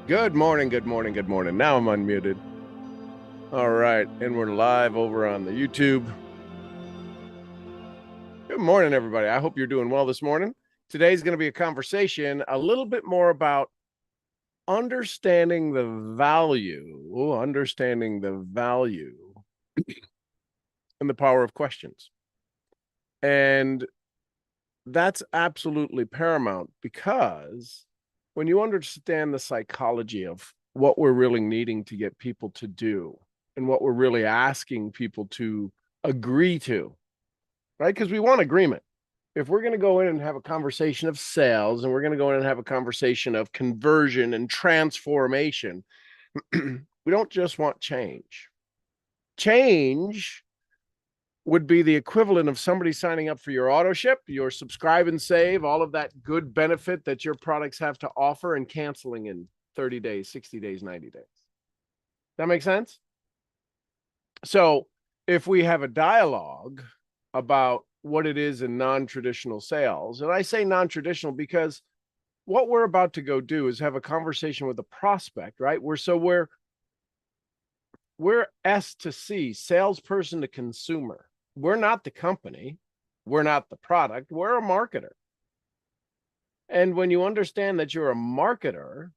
Good morning, good morning, good morning. Now I'm unmuted. All right, and we're live over on the YouTube. Good morning, everybody. I hope you're doing well this morning. Today's going to be a conversation a little bit more about understanding the value and the power of questions. And that's absolutely paramount because when you understand the psychology of what we're really needing to get people to do and what we're really asking people to agree to, right? Because we want agreement. If we're going to go in and have a conversation of sales and we're going to go in and have a conversation of conversion and transformation, we don't just want change. Change would be the equivalent of somebody signing up for your auto ship, your subscribe and save, all of that good benefit that your products have to offer, and canceling in 30 days, 60 days, 90 days. That makes sense? So if we have a dialogue about what it is in non-traditional sales, and I say non-traditional because what we're about to go do is have a conversation with a prospect, right? We're S to C, salesperson to consumer. We're not the company. We're not the product. We're a marketer. And when you understand that you're a marketer,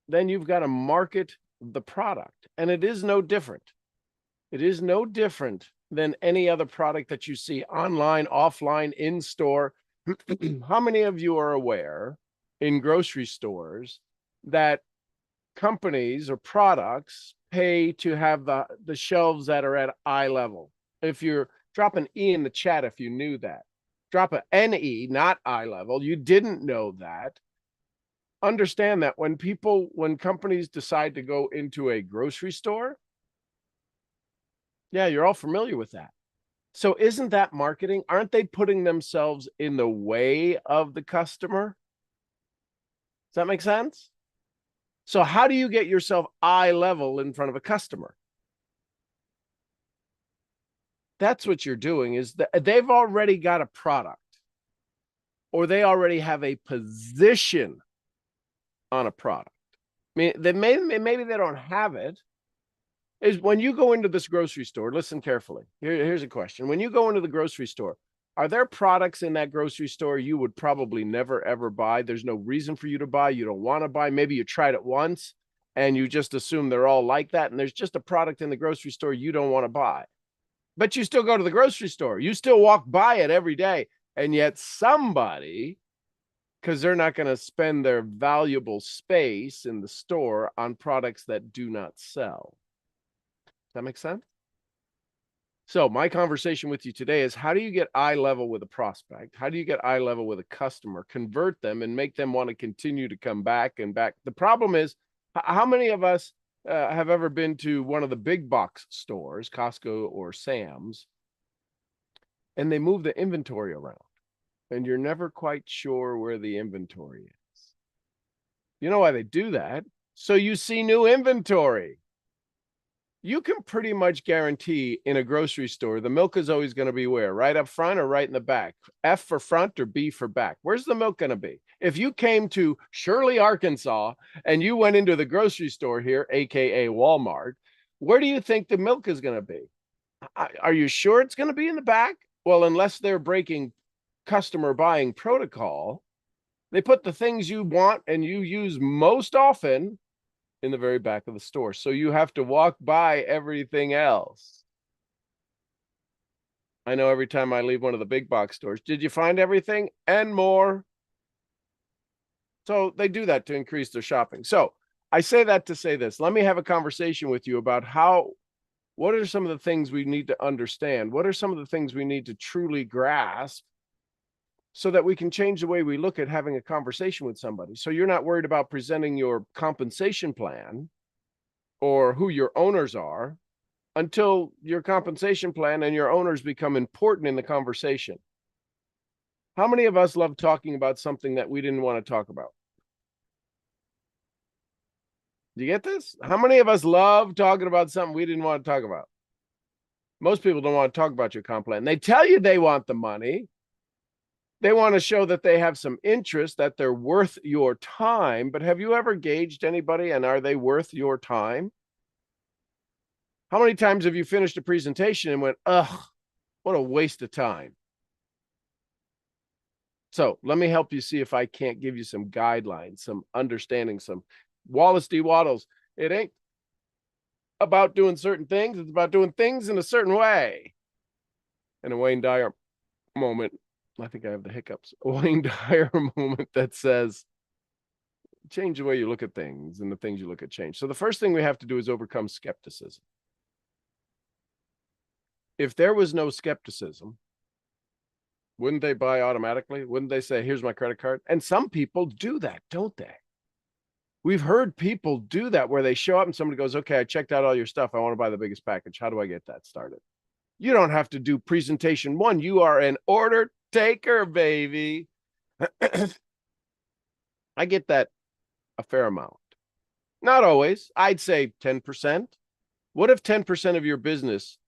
then you've got to market the product. And it is no different. It is no different than any other product that you see online, offline, in store. How many of you are aware in grocery stores that companies or products pay to have the shelves that are at eye level? If you're drop an E in the chat if you knew that. Drop an NE, not eye level. You didn't know that. Understand that when companies decide to go into a grocery store, yeah, you're all familiar with that. So isn't that marketing? Aren't they putting themselves in the way of the customer? Does that make sense? So how do you get yourself eye level in front of a customer? That's what you're doing, is that they've already got a product or they already have a position on a product. I mean, maybe they don't have it. Is when you go into this grocery store, listen carefully. Here's a question. When you go into the grocery store, are there products in that grocery store you would probably never, ever buy? There's no reason for you to buy. You don't want to buy. Maybe you tried it once and you just assume they're all like that. And there's just a product in the grocery store you don't want to buy. But you still go to the grocery store. You still walk by it every day. And yet somebody, because they're not going to spend their valuable space in the store on products that do not sell. Does that make sense? So my conversation with you today is, how do you get eye level with a prospect? How do you get eye level with a customer, convert them and make them want to continue to come back and back? The problem is, how many of us have ever been to one of the big box stores, Costco or Sam's, and they move the inventory around and you're never quite sure where the inventory is? You know why they do that? So you see new inventory. You can pretty much guarantee in a grocery store, the milk is always going to be where? Right up front or right in the back? F for front or B for back? Where's the milk going to be? If you came to Shirley, Arkansas, and you went into the grocery store here, AKA Walmart, where do you think the milk is going to be? Are you sure it's going to be in the back? Well, unless they're breaking customer buying protocol, they put the things you want and you use most often in the very back of the store. So you have to walk by everything else. I know every time I leave one of the big box stores, did you find everything and more? So they do that to increase their shopping. So I say that to say this. Let me have a conversation with you about what are some of the things we need to understand? What are some of the things we need to truly grasp so that we can change the way we look at having a conversation with somebody? So you're not worried about presenting your compensation plan or who your owners are until your compensation plan and your owners become important in the conversation. How many of us love talking about something that we didn't want to talk about? Do you get this? How many of us love talking about something we didn't want to talk about? Most people don't want to talk about your comp plan. They tell you they want the money, They want to show that they have some interest, that they're worth your time. But have you ever gauged anybody, and are they worth your time? How many times have you finished a presentation and went, ugh, what a waste of time? So let me help you see if I can't give you some guidelines, some understanding, some Wallace D. Waddles. It ain't about doing certain things. It's about doing things in a certain way. And a Wayne Dyer moment, I think I have the hiccups, a Wayne Dyer moment that says, change the way you look at things, and the things you look at change. So the first thing we have to do is overcome skepticism. If there was no skepticism, wouldn't they buy automatically? Wouldn't they say, here's my credit card? And some people do that, don't they? We've heard people do that where they show up and somebody goes, okay, I checked out all your stuff. I want to buy the biggest package. How do I get that started? You don't have to do presentation one. You are an order taker, baby. I get that a fair amount. Not always. I'd say 10%. What if 10% of your business,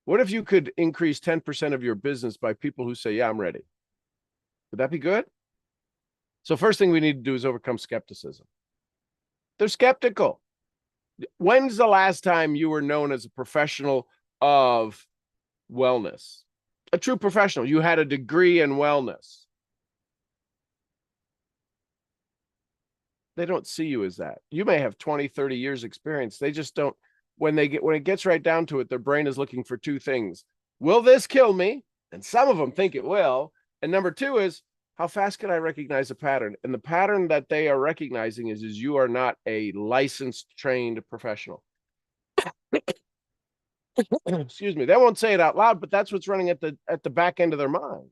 what if you could increase 10% of your business by people who say, yeah, I'm ready? Would that be good? So first thing we need to do is overcome skepticism. They're skeptical. When's the last time you were known as a professional of wellness? A true professional. You had a degree in wellness. They don't see you as that. You may have 20, 30 years experience. They just don't, when it gets right down to it, their brain is looking for two things. Will this kill me? And some of them think it will. And number two is, how fast can I recognize a pattern? And the pattern that they are recognizing is you are not a licensed, trained professional. Excuse me. They won't say it out loud, but that's what's running at the back end of their mind.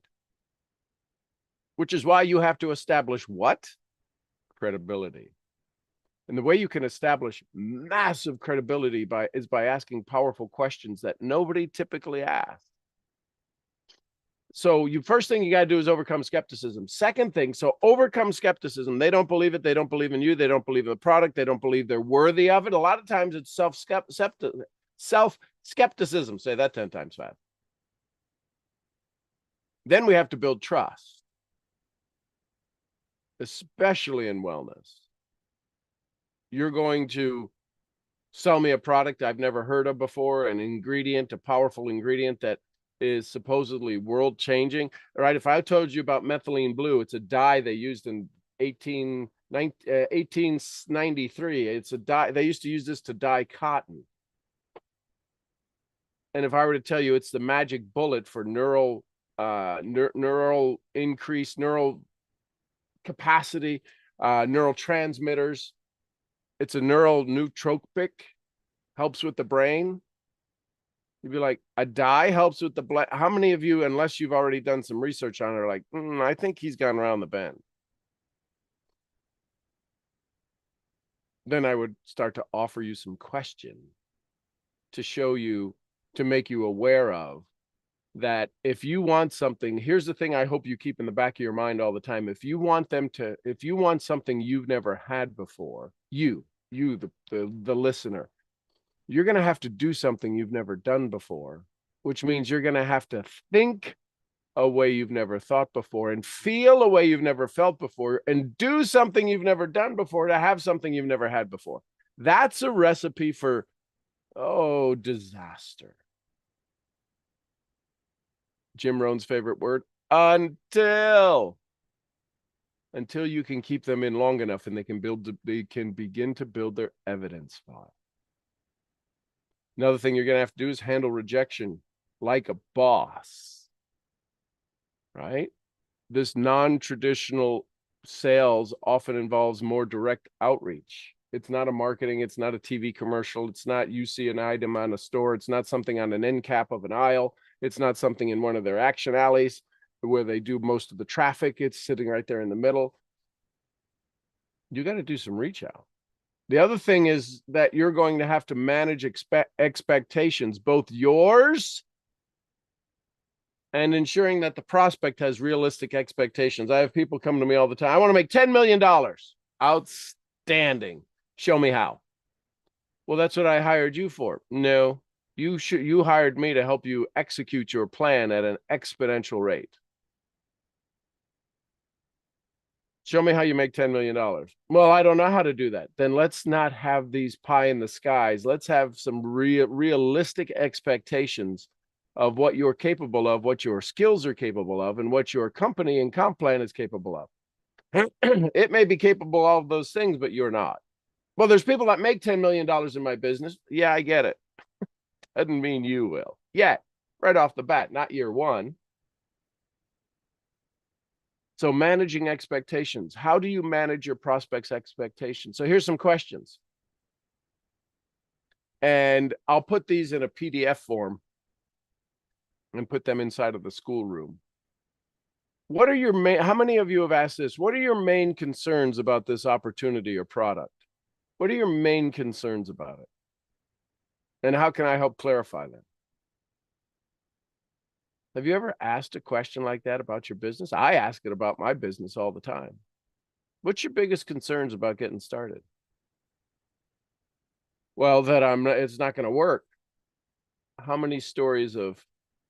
Which is why you have to establish what? Credibility. And the way you can establish massive credibility is by asking powerful questions that nobody typically asks. So first thing you got to do is overcome skepticism. Second thing, so overcome skepticism. They don't believe it. They don't believe in you. They don't believe in the product. They don't believe they're worthy of it. A lot of times it's self-skepticism. Say that 10 times fast. Then we have to build trust, especially in wellness. You're going to sell me a product I've never heard of before, an ingredient, a powerful ingredient that is supposedly world changing. All right. If I told you about methylene blue, it's a dye they used in 1893. It's a dye. They used to use this to dye cotton. And if I were to tell you it's the magic bullet for neural increase, neural capacity, neurotransmitters, it's a neural nootropic, helps with the brain. You'd be like, a dye helps with the blood. How many of you, unless you've already done some research on it, are like, I think he's gone around the bend? Then I would start to offer you some questions to show you, to make you aware of that. If you want something, here's the thing I hope you keep in the back of your mind all the time. If you want something you've never had before, the listener, you're going to have to do something you've never done before, which means you're going to have to think a way you've never thought before, and feel a way you've never felt before, and do something you've never done before to have something you've never had before. That's a recipe for, disaster. Jim Rohn's favorite word, until you can keep them in long enough and they can begin to build their evidence file. Another thing you're going to have to do is handle rejection like a boss, right? This non-traditional sales often involves more direct outreach. It's not a marketing. It's not a TV commercial. It's not you see an item on a store. It's not something on an end cap of an aisle. It's not something in one of their action alleys where they do most of the traffic. It's sitting right there in the middle. You got to do some reach out. The other thing is that you're going to have to manage expectations, both yours and ensuring that the prospect has realistic expectations. I have people come to me all the time. I want to make $10 million. Outstanding. Show me how. Well, that's what I hired you for. No, you hired me to help you execute your plan at an exponential rate. Show me how you make $10 million. Well, I don't know how to do that. Then let's not have these pie in the skies. Let's have some realistic expectations of what you're capable of, what your skills are capable of, and what your company and comp plan is capable of. It may be capable of those things, but you're not. Well, there's people that make $10 million in my business. Yeah, I get it. Doesn't mean you will. Yeah, right off the bat, not year one. So managing expectations. How do you manage your prospects' expectations? So here's some questions. And I'll put these in a PDF form and put them inside of the schoolroom. What are your main, how many of you have asked this? What are your main concerns about this opportunity or product? What are your main concerns about it? And how can I help clarify them? Have you ever asked a question like that about your business? I ask it about my business all the time. What's your biggest concerns about getting started? Well, that it's not going to work. How many stories of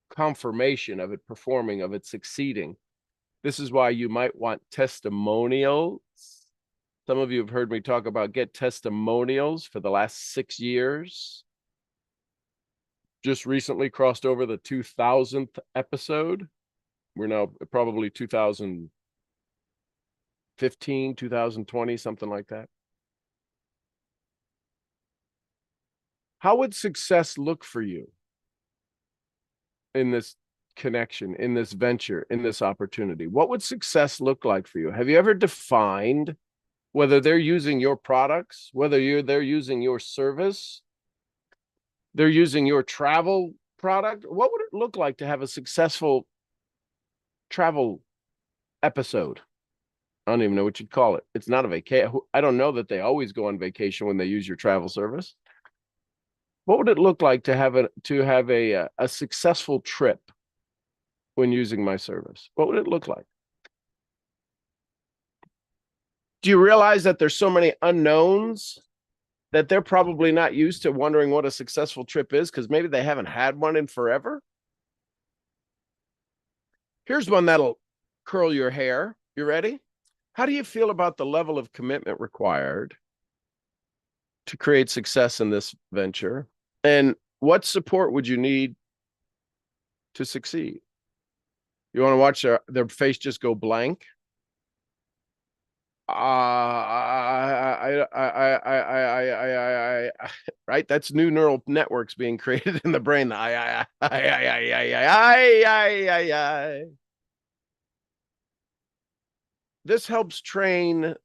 confirmation of it performing, of it succeeding? This is why you might want testimonials. Some of you have heard me talk about get testimonials for the last 6 years. Just recently crossed over the 2000th episode. We're now probably 2015, 2020, something like that. How would success look for you in this connection, in this venture, in this opportunity? What would success look like for you? Have you ever defined whether they're using your products, whether they're using your service, they're using your travel product? What would it look like to have a successful travel episode? I don't even know what you'd call it. It's not a vacation. I don't know that they always go on vacation when they use your travel service. What would it look like to have a successful trip when using my service? What would it look like? Do you realize that there's so many unknowns that they're probably not used to wondering what a successful trip is because maybe they haven't had one in forever? Here's one that'll curl your hair. You ready? How do you feel about the level of commitment required to create success in this venture? And what support would you need to succeed? You want to watch their face just go blank? Right? That's new neural networks being created in the brain. This helps train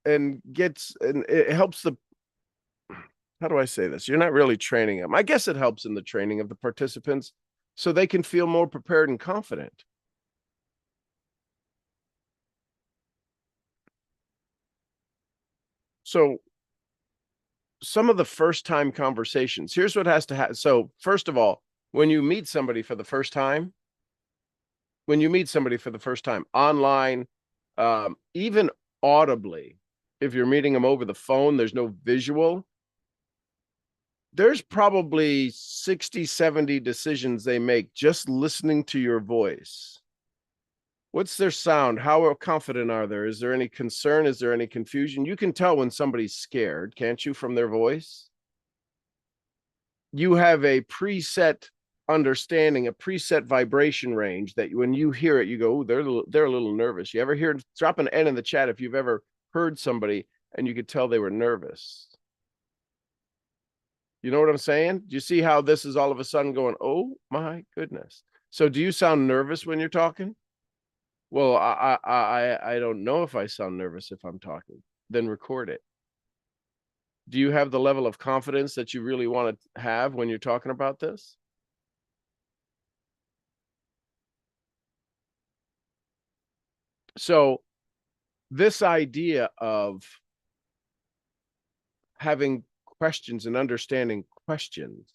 and it helps how do I say this? You're not really training them. I guess it helps in the training of the participants so they can feel more prepared and confident. So some of the first time conversations, here's what has to happen. So first of all, when you meet somebody for the first time online, even audibly, if you're meeting them over the phone, there's no visual. There's probably 60, 70 decisions they make just listening to your voice. What's their sound? How confident are they? Is there any concern? Is there any confusion? You can tell when somebody's scared, can't you, from their voice? You have a preset understanding, a preset vibration range that when you hear it, you go, "Ooh, they're a little nervous." You ever hear? Drop an N in the chat if you've ever heard somebody and you could tell they were nervous. You know what I'm saying? Do you see how this is all of a sudden going, "Oh my goodness"? So do you sound nervous when you're talking? Well, I don't know if I sound nervous if I'm talking. Then record it. Do you have the level of confidence that you really want to have when you're talking about this? So this idea of having questions and understanding questions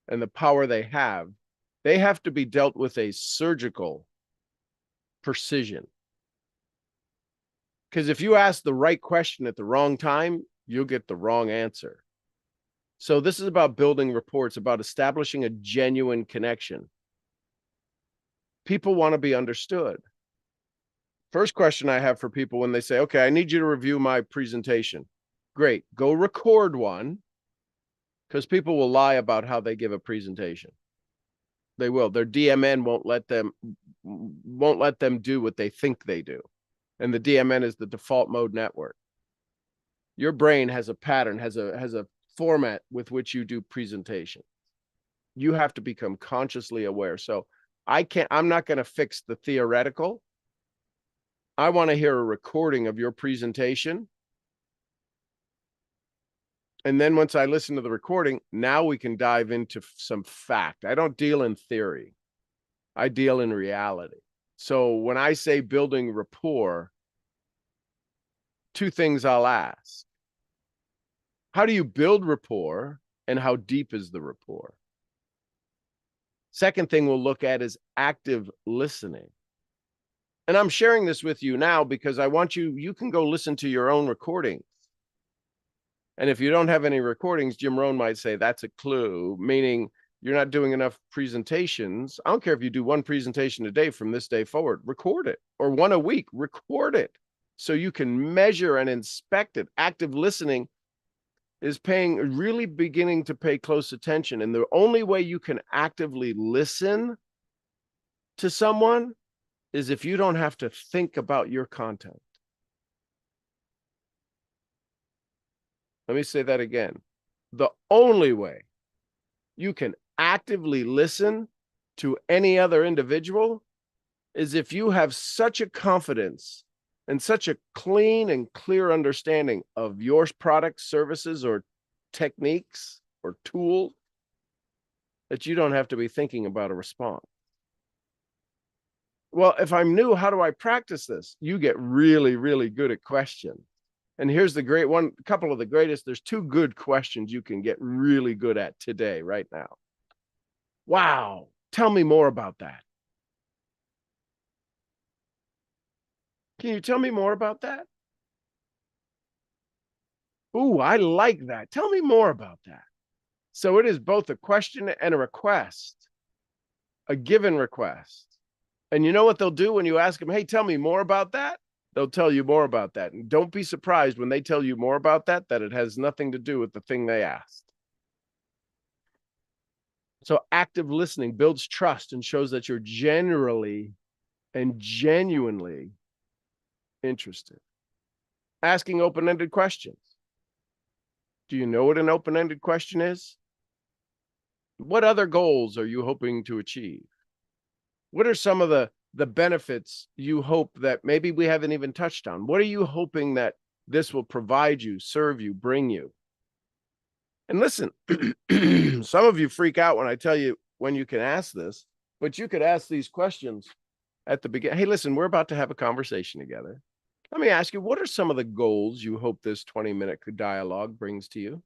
and the power they have to be dealt with a surgical precision. Because if you ask the right question at the wrong time, you'll get the wrong answer. So this is about building rapport, about establishing a genuine connection. People want to be understood. First question I have for people when they say, okay, I need you to review my presentation. Great. Go record one, because people will lie about how they give a presentation. They will. Their DMN won't let them do what they think they do. And the DMN is the default mode network. Your brain has a pattern, has a format with which you do presentation. You have to become consciously aware. So I'm not going to fix the theoretical. I want to hear a recording of your presentation. And then once I listen to the recording, now we can dive into some fact. I don't deal in theory. I deal in reality. So when I say building rapport, two things I'll ask. How do you build rapport, and how deep is the rapport? Second thing we'll look at is active listening. And I'm sharing this with you now because I want you can go listen to your own recordings. And if you don't have any recordings, Jim Rohn might say that's a clue, meaning you're not doing enough presentations. I don't care if you do one presentation a day from this day forward, record it, or one a week, record it so you can measure and inspect it. Active listening is really beginning to pay close attention. And the only way you can actively listen to someone is if you don't have to think about your content. Let me say that again. The only way you can actively listen to any other individual is if you have such a confidence and such a clean and clear understanding of your products, services, or techniques or tools that you don't have to be thinking about a response. Well, if I'm new, how do I practice this? You get really, really good at questions. And here's the great one, a couple of the greatest. There's two good questions you can get really good at today, right now. Wow, tell me more about that. Can you tell me more about that? Ooh, I like that. Tell me more about that. So it is both a question and a request, a given request. And you know what they'll do when you ask them, hey, tell me more about that? They'll tell you more about that. And don't be surprised when they tell you more about that, that it has nothing to do with the thing they asked. So active listening builds trust and shows that you're generally and genuinely interested. Asking open-ended questions. Do you know what an open-ended question is? What other goals are you hoping to achieve? What are some of the benefits you hope that maybe we haven't even touched on? What are you hoping that this will provide you, serve you, bring you? And listen, some of you freak out when I tell you when you can ask this, but you could ask these questions at the beginning. Hey, listen, we're about to have a conversation together. Let me ask you, what are some of the goals you hope this 20-minute dialogue brings to you?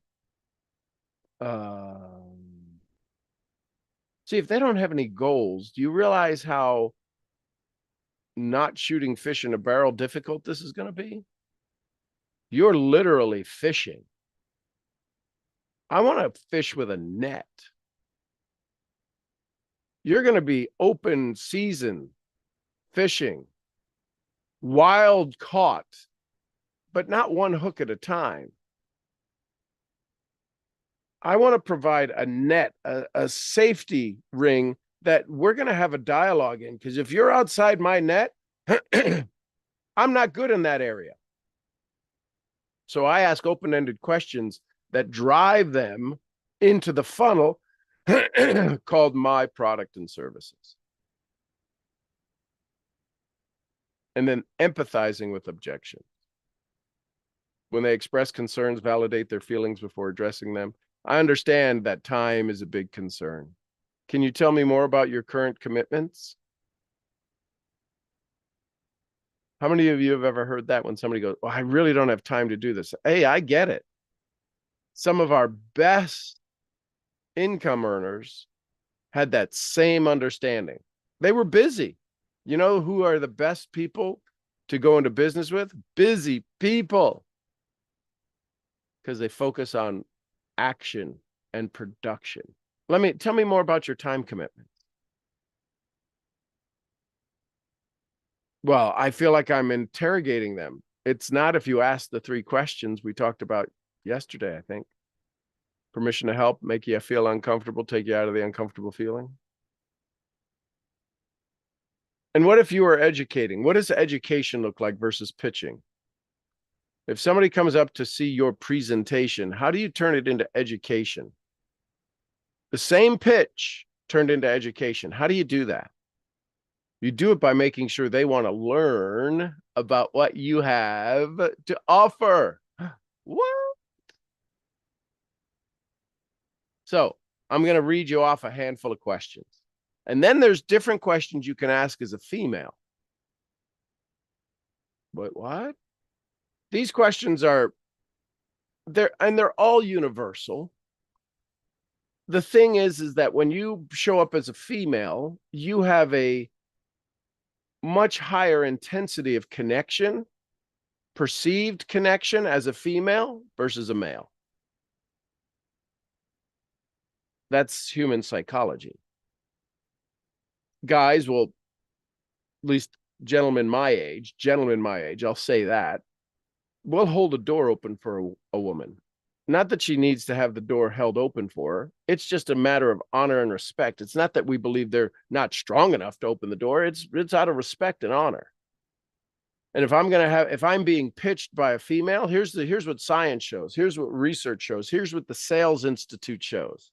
See, if they don't have any goals, do you realize how not shooting fish in a barrel difficult this is going to be? You're literally fishing. I want to fish with a net. You're going to be open season fishing, wild caught, but not one hook at a time. I want to provide a net, a safety ring that we're going to have a dialogue in, because if you're outside my net, I'm not good in that area. So I ask open-ended questions that drive them into the funnel called my product and services. And then empathizing with objections. When they express concerns, validate their feelings before addressing them. I understand that time is a big concern. Can you tell me more about your current commitments? How many of you have ever heard that when somebody goes, oh, I really don't have time to do this? Hey, I get it. Some of our best income earners had that same understanding. They were busy. You know who are the best people to go into business with? Busy people. Because they focus on action and production. Tell me more about your time commitment. Well, I feel like I'm interrogating them. It's not if you ask the 3 questions we talked about yesterday, I think. Permission to help, make you feel uncomfortable, take you out of the uncomfortable feeling. And what if you are educating? What does education look like versus pitching? If somebody comes up to see your presentation, how do you turn it into education? The same pitch turned into education. How do you do that? You do it by making sure they want to learn about what you have to offer. What? So I'm going to read you off a handful of questions. And then there's different questions you can ask as a female. But what? These questions are they're all universal. The thing is that when you show up as a female, you have a much higher intensity of connection, perceived connection as a female versus a male. That's human psychology. Guys will, at least gentlemen my age, I'll say that, will hold a door open for a woman. Not that she needs to have the door held open for her. It's just a matter of honor and respect. It's not that we believe they're not strong enough to open the door. It's out of respect and honor. And if I'm being pitched by a female, here's what science shows. Here's what research shows. Here's what the Sales Institute shows.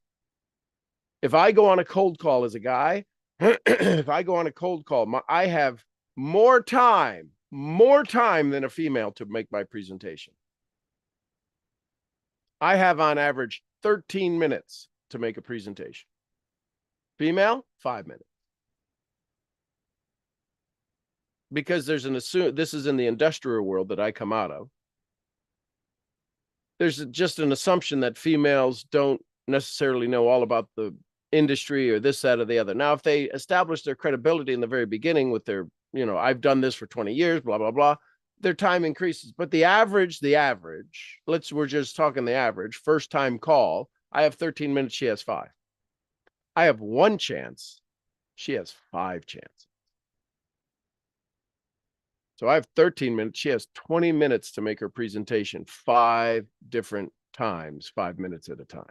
If I go on a cold call as a guy, if I go on a cold call, I have more time than a female to make my presentation. I have on average 13 minutes to make a presentation. Female, 5 minutes. Because this is in the industrial world that I come out of. There's just an assumption that females don't necessarily know all about the industry or this, that, or the other. Now, if they establish their credibility in the very beginning with their, I've done this for 20 years, blah, blah, blah, their time increases. But the average, we're just talking the average, first time call, I have 13 minutes, she has 5. I have 1 chance, she has 5 chances. So I have 13 minutes, she has 20 minutes to make her presentation 5 different times, 5 minutes at a time.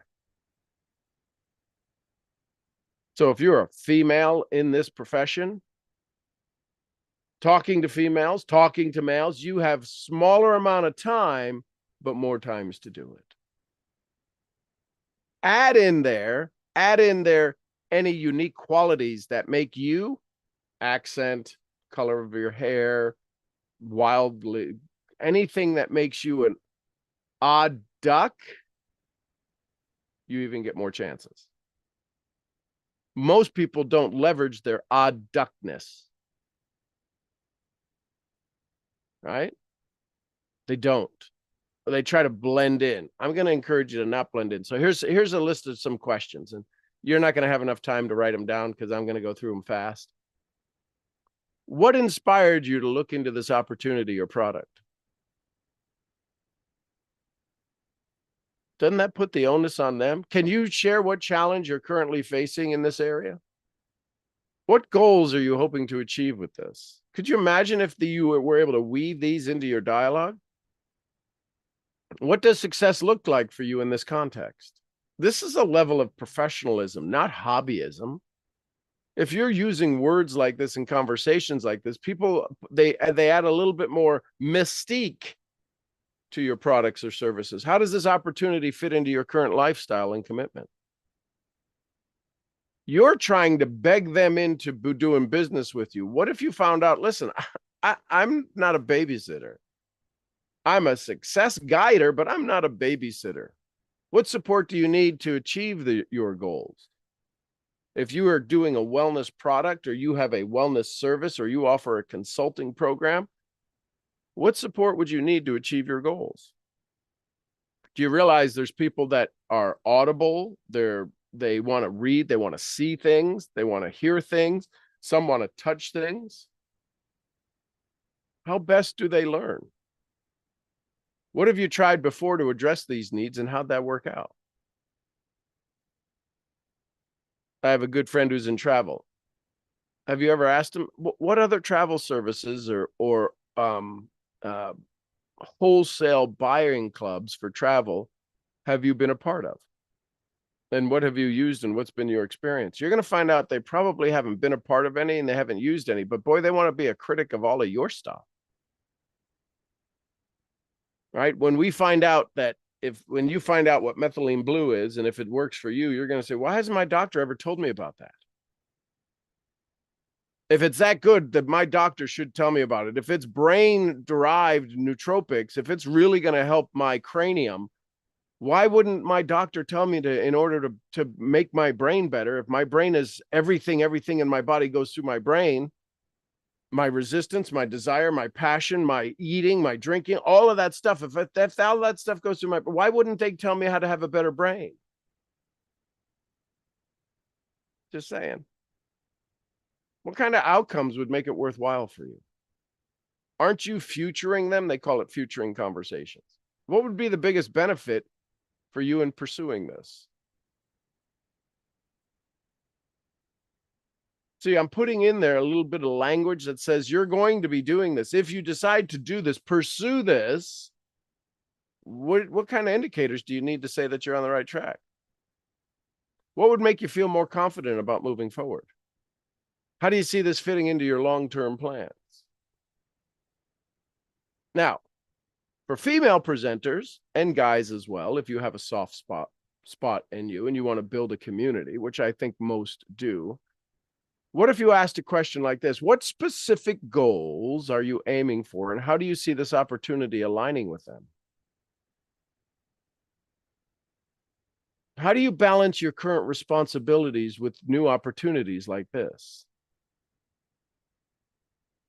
So if you're a female in this profession, talking to females, talking to males, you have smaller amount of time, but more times to do it. Add in there any unique qualities that make you, accent, color of your hair, wildly, anything that makes you an odd duck, you even get more chances. Most people don't leverage their odd duckness. Right? They don't. They try to blend in. I'm going to encourage you to not blend in. So here's a list of some questions, and you're not going to have enough time to write them down because I'm going to go through them fast. What inspired you to look into this opportunity or product? Doesn't that put the onus on them? Can you share what challenge you're currently facing in this area? What goals are you hoping to achieve with this? Could you imagine if you were able to weave these into your dialogue? What does success look like for you in this context? This is a level of professionalism, not hobbyism. If you're using words like this in conversations like this, people, they add a little bit more mystique to your products or services. How does this opportunity fit into your current lifestyle and commitment? You're trying to beg them into doing business with you. What if you found out, listen, I'm not a babysitter. I'm a success guider, but I'm not a babysitter. What support do you need to achieve your goals? If you are doing a wellness product or you have a wellness service or you offer a consulting program, what support would you need to achieve your goals? Do you realize there's people that are audible? They want to read, they want to see things, they want to hear things, some want to touch things. How best do they learn? What have you tried before to address these needs, and how'd that work out? I have a good friend who's in travel. Have you ever asked them what other travel services or uh, wholesale buying clubs for travel have you been a part of? And what have you used and what's been your experience? You're going to find out they probably haven't been a part of any and they haven't used any, but boy, they want to be a critic of all of your stuff. Right? When we find out that when you find out what methylene blue is and if it works for you, you're going to say, why hasn't my doctor ever told me about that? If it's that good, that my doctor should tell me about it. If it's brain derived nootropics, if it's really going to help my cranium, why wouldn't my doctor tell me in order to make my brain better? If my brain is everything in my body goes through my brain, my resistance, my desire, my passion, my eating, my drinking, all of that stuff. If all that stuff goes through why wouldn't they tell me how to have a better brain? Just saying. What kind of outcomes would make it worthwhile for you? Aren't you futuring them? They call it futuring conversations. What would be the biggest benefit for you in pursuing this? See, I'm putting in there a little bit of language that says you're going to be doing this. If you decide to do this, pursue this, what kind of indicators do you need to say that you're on the right track? What would make you feel more confident about moving forward? How do you see this fitting into your long-term plans? Now, for female presenters and guys as well, if you have a soft spot in you and you want to build a community, which I think most do, what if you asked a question like this? What specific goals are you aiming for, and how do you see this opportunity aligning with them? How do you balance your current responsibilities with new opportunities like this?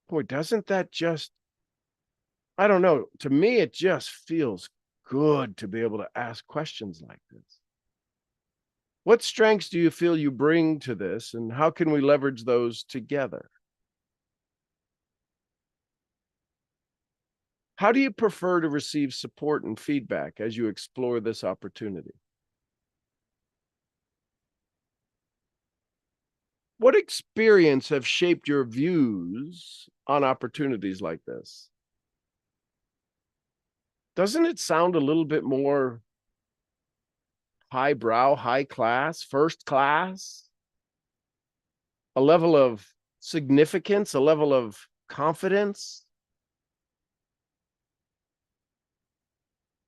Boy, doesn't that just, I don't know, to me, it just feels good to be able to ask questions like this. What strengths do you feel you bring to this, and how can we leverage those together? How do you prefer to receive support and feedback as you explore this opportunity? What experience have shaped your views on opportunities like this? Doesn't it sound a little bit more highbrow, high class, first class? A level of significance, a level of confidence?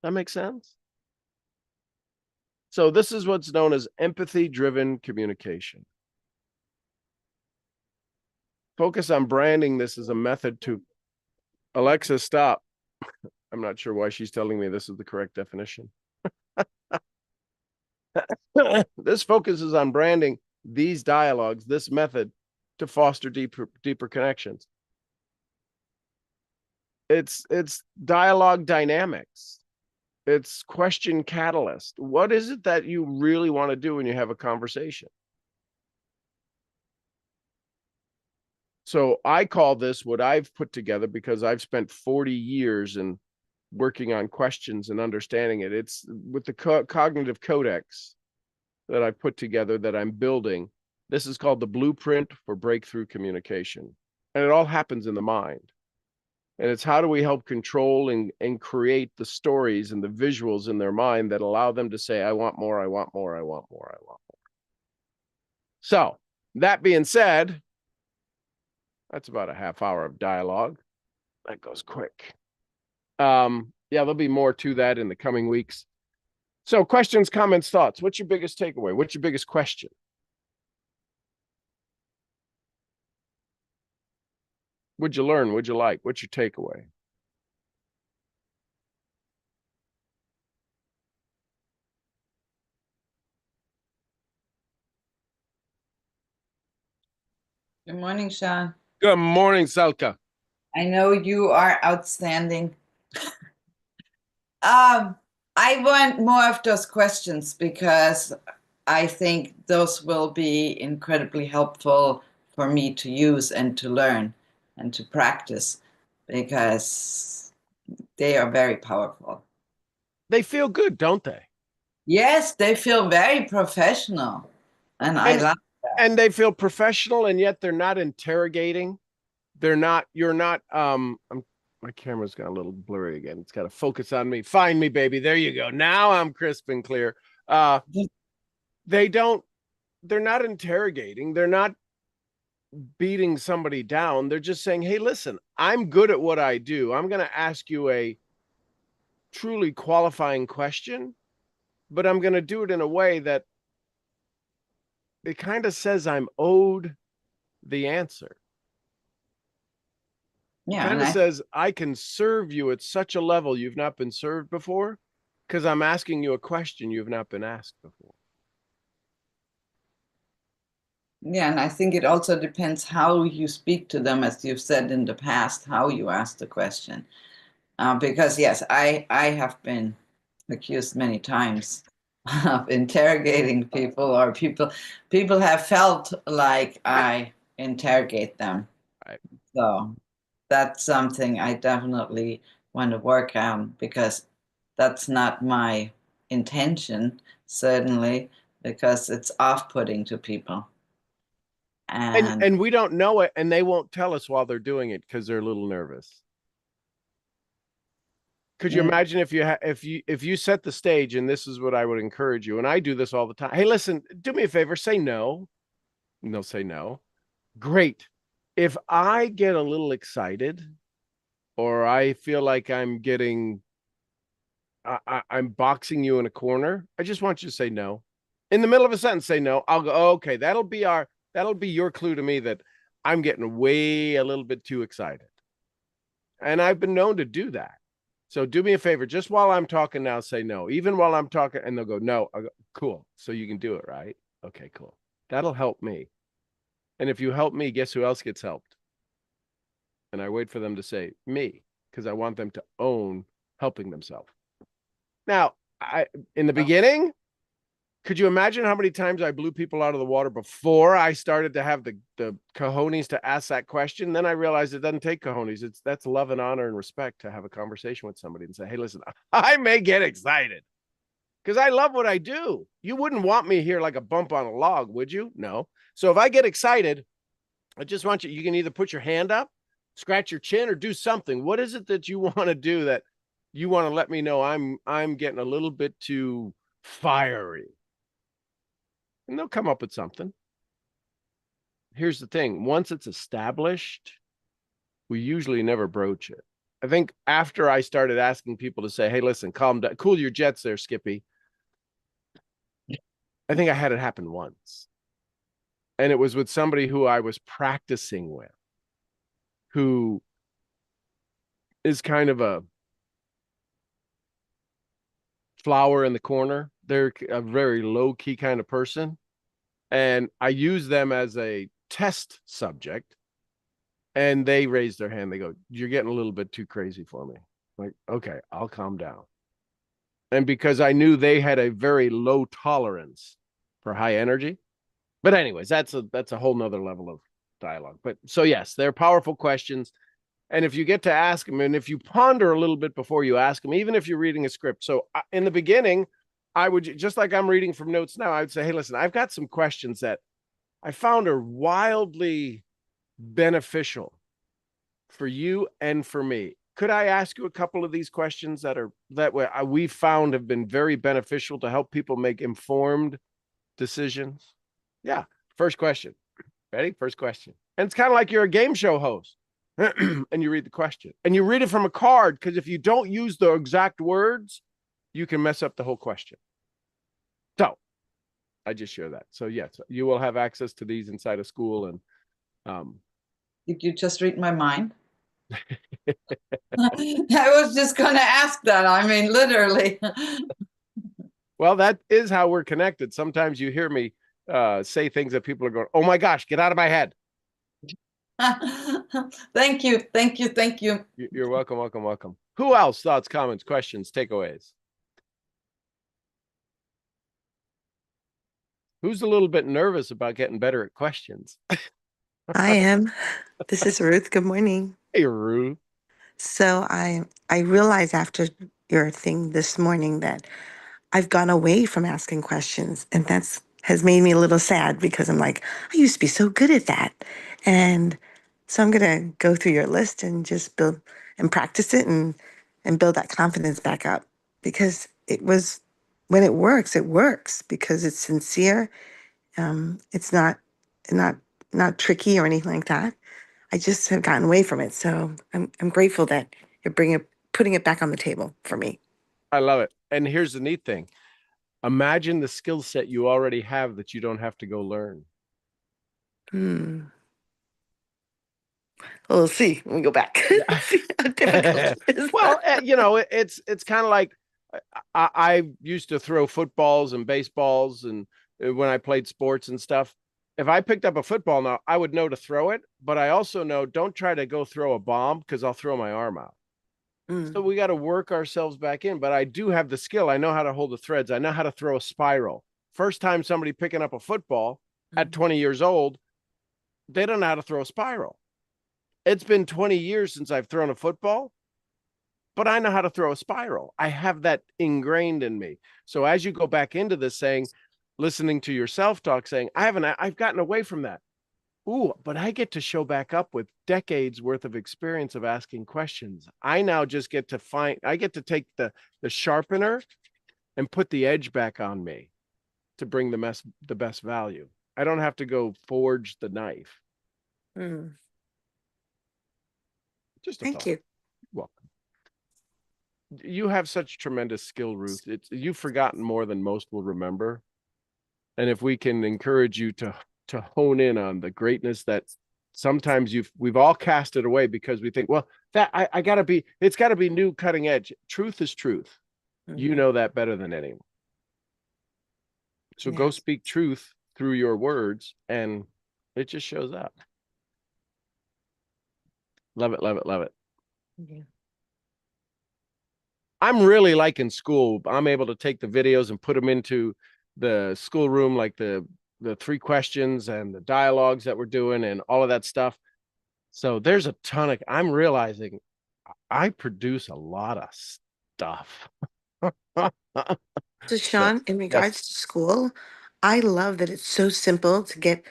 That makes sense? So this is what's known as empathy-driven communication. Focus on branding this as a method to, Alexa, stop. I'm not sure why she's telling me this is the correct definition. This focuses on branding these dialogues, this method, to foster deeper connections. It's dialogue dynamics. It's question catalyst. What is it that you really want to do when you have a conversation? So I call this what I've put together, because I've spent 40 years in working on questions and understanding it. It's with the cognitive codex that I put together that I'm building. This is called the blueprint for breakthrough communication. And it all happens in the mind. And it's how do we help control and create the stories and the visuals in their mind that allow them to say, I want more, I want more, I want more, I want more. So that being said, that's about a half hour of dialogue. That goes quick. Yeah, there'll be more to that in the coming weeks. So questions, comments, thoughts. What's your biggest takeaway? What's your biggest question? What'd you learn? What'd you like? What's your takeaway? Good morning, Sean. Good morning, Salka. I know you are outstanding. I want more of those questions because I think those will be incredibly helpful for me to use and to learn and to practice because they are very powerful. They feel good, don't they? Yes, they feel very professional, and I love that. and they feel professional, and yet they're not interrogating. They're not, you're not, my camera's got a little blurry again. It's got to focus on me. Find me, baby. There you go. Now I'm crisp and clear. They don't, they're not interrogating. They're not beating somebody down. They're just saying, hey, listen, I'm good at what I do. I'm going to ask you a truly qualifying question, but I'm going to do it in a way that it kind of says I'm owed the answer. Yeah, Kind of says I can serve you at such a level you've not been served before because I'm asking you a question you've not been asked before. yeah, and I think it also depends how you speak to them, as you've said in the past, how you ask the question. Because yes, I have been accused many times of interrogating people, or people have felt like I interrogate them. Right. So that's something I definitely want to work on, because that's not my intention, certainly, because it's off-putting to people. And we don't know it, and they won't tell us while they're doing it because they're a little nervous. Could you imagine if you set the stage, and this is what I would encourage you, and I do this all the time. Hey, listen, do me a favor, say no. And they'll say no. Great. If I get a little excited, or I feel like I'm getting I'm boxing you in a corner, I just want you to say no. In the middle of a sentence, say no. I'll go, oh, okay, that'll be your clue to me that I'm getting way a little bit too excited. And I've been known to do that. So do me a favor, just while I'm talking now, say no. Even while I'm talking, and they'll go, no. I'll go, cool. So you can do it, right? Okay, cool. That'll help me. And if you help me, guess who else gets helped? And I wait for them to say me, because I want them to own helping themselves. Now, in the beginning, could you imagine how many times I blew people out of the water before I started to have the cojones to ask that question? Then I realized it doesn't take cojones. That's love and honor and respect to have a conversation with somebody and say, hey, listen, I may get excited because I love what I do. You wouldn't want me here like a bump on a log, would you? No. So if I get excited, I just want you can either put your hand up, scratch your chin, or do something. What is it that you want to do that you want to let me know I'm getting a little bit too fiery? And they'll come up with something. Here's the thing. Once it's established, we usually never broach it. I think after I started asking people to say, hey, listen, calm down, cool your jets there, Skippy. I think I had it happen once. And it was with somebody who I was practicing with, who is kind of a flower in the corner. They're a very low key kind of person. And I use them as a test subject. And they raised their hand. They go, you're getting a little bit too crazy for me. I'm like, okay, I'll calm down. And because I knew they had a very low tolerance for high energy. But anyways, that's a whole nother level of dialogue. But so yes, they're powerful questions. And if you get to ask them, and if you ponder a little bit before you ask them, even if you're reading a script. So in the beginning, I would, just like I'm reading from notes now, I would say, hey, listen, I've got some questions that I found are wildly beneficial for you and for me. Could I ask you a couple of these questions that we found have been very beneficial to help people make informed decisions? Yeah. First question. Ready? First question. And it's kind of like you're a game show host. And you read the question, and you read it from a card, because if you don't use the exact words, you can mess up the whole question. So I just share that. So yes, you will have access to these inside of school. And did you just read my mind? I was just going to ask that. I mean, literally. Well, that is how we're connected. Sometimes you hear me say things that people are going, oh my gosh, get out of my head. Thank you. Thank you. Thank you. You're welcome. Welcome. Welcome. Who else? Thoughts, comments, questions, takeaways? Who's a little bit nervous about getting better at questions? I am. This is Ruth. Good morning. Hey, Ruth. So I realized after your thing this morning that I've gone away from asking questions, and that's has made me a little sad because I'm like, I used to be so good at that. And so I'm going to go through your list and just build and practice it and build that confidence back up because it was when it works because it's sincere. It's not not tricky or anything like that. I just have gotten away from it. So I'm grateful that you're putting it back on the table for me. I love it. And here's the neat thing. Imagine the skill set you already have that you don't have to go learn. Hmm. Well, we'll see when we go back. See how difficult it is. Well, it's kind of like I used to throw footballs and baseballs and when I played sports and stuff. If I picked up a football now, I would know to throw it, but I also know don't try to go throw a bomb because I'll throw my arm out. So we got to work ourselves back in, but I do have the skill. I know how to hold the threads. I know how to throw a spiral. First time somebody picking up a football at 20 years old, they don't know how to throw a spiral. It's been 20 years since I've thrown a football, but I know how to throw a spiral. I have that ingrained in me. So as you go back into this saying, listening to your self-talk saying, I've gotten away from that. Ooh, but I get to show back up with decades worth of experience of asking questions. I now just get to take the sharpener and put the edge back on me to bring the best value. I don't have to go forge the knife. Just a Thank thought. you. Welcome. You have such tremendous skill, Ruth. You've forgotten more than most will remember. And if we can encourage you to hone in on the greatness that sometimes we've all cast it away because we think, well, that it's gotta be new cutting edge. Truth is truth. You know that better than anyone. So go speak truth through your words and it just shows up. Love it, love it, love it. Yeah. I'm really liking school. I'm able to take the videos and put them into the schoolroom, like the 3 questions and the dialogues that we're doing and all of that stuff. So there's a ton of, I'm realizing I produce a lot of stuff. So Sean, in regards to school, I love that it's so simple to get.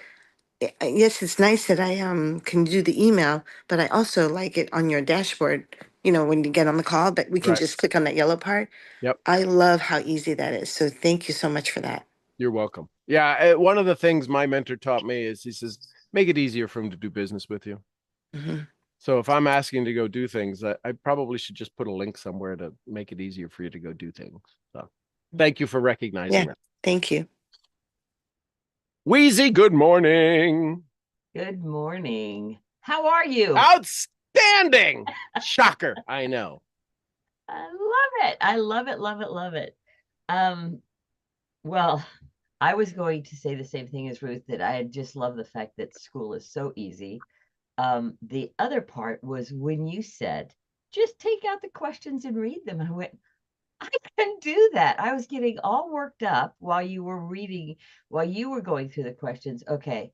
Yes, it's nice that I can do the email, but I also like it on your dashboard, when you get on the call, that we can Right. just click on that yellow part. Yep. I love how easy that is. So thank you so much for that. You're welcome. Yeah. One of the things my mentor taught me is he says, make it easier for him to do business with you. So if I'm asking to go do things, I probably should just put a link somewhere to make it easier for you to go do things. So thank you for recognizing that. Thank you. Wheezy, good morning. Good morning. How are you? Outstanding. Shocker. I know. I love it. I love it, love it, love it. Well, I was going to say the same thing as Ruth, that I just love the fact that school is so easy. The other part was when you said, just take out the questions and read them. I went, I can do that. I was getting all worked up while you were going through the questions. Okay,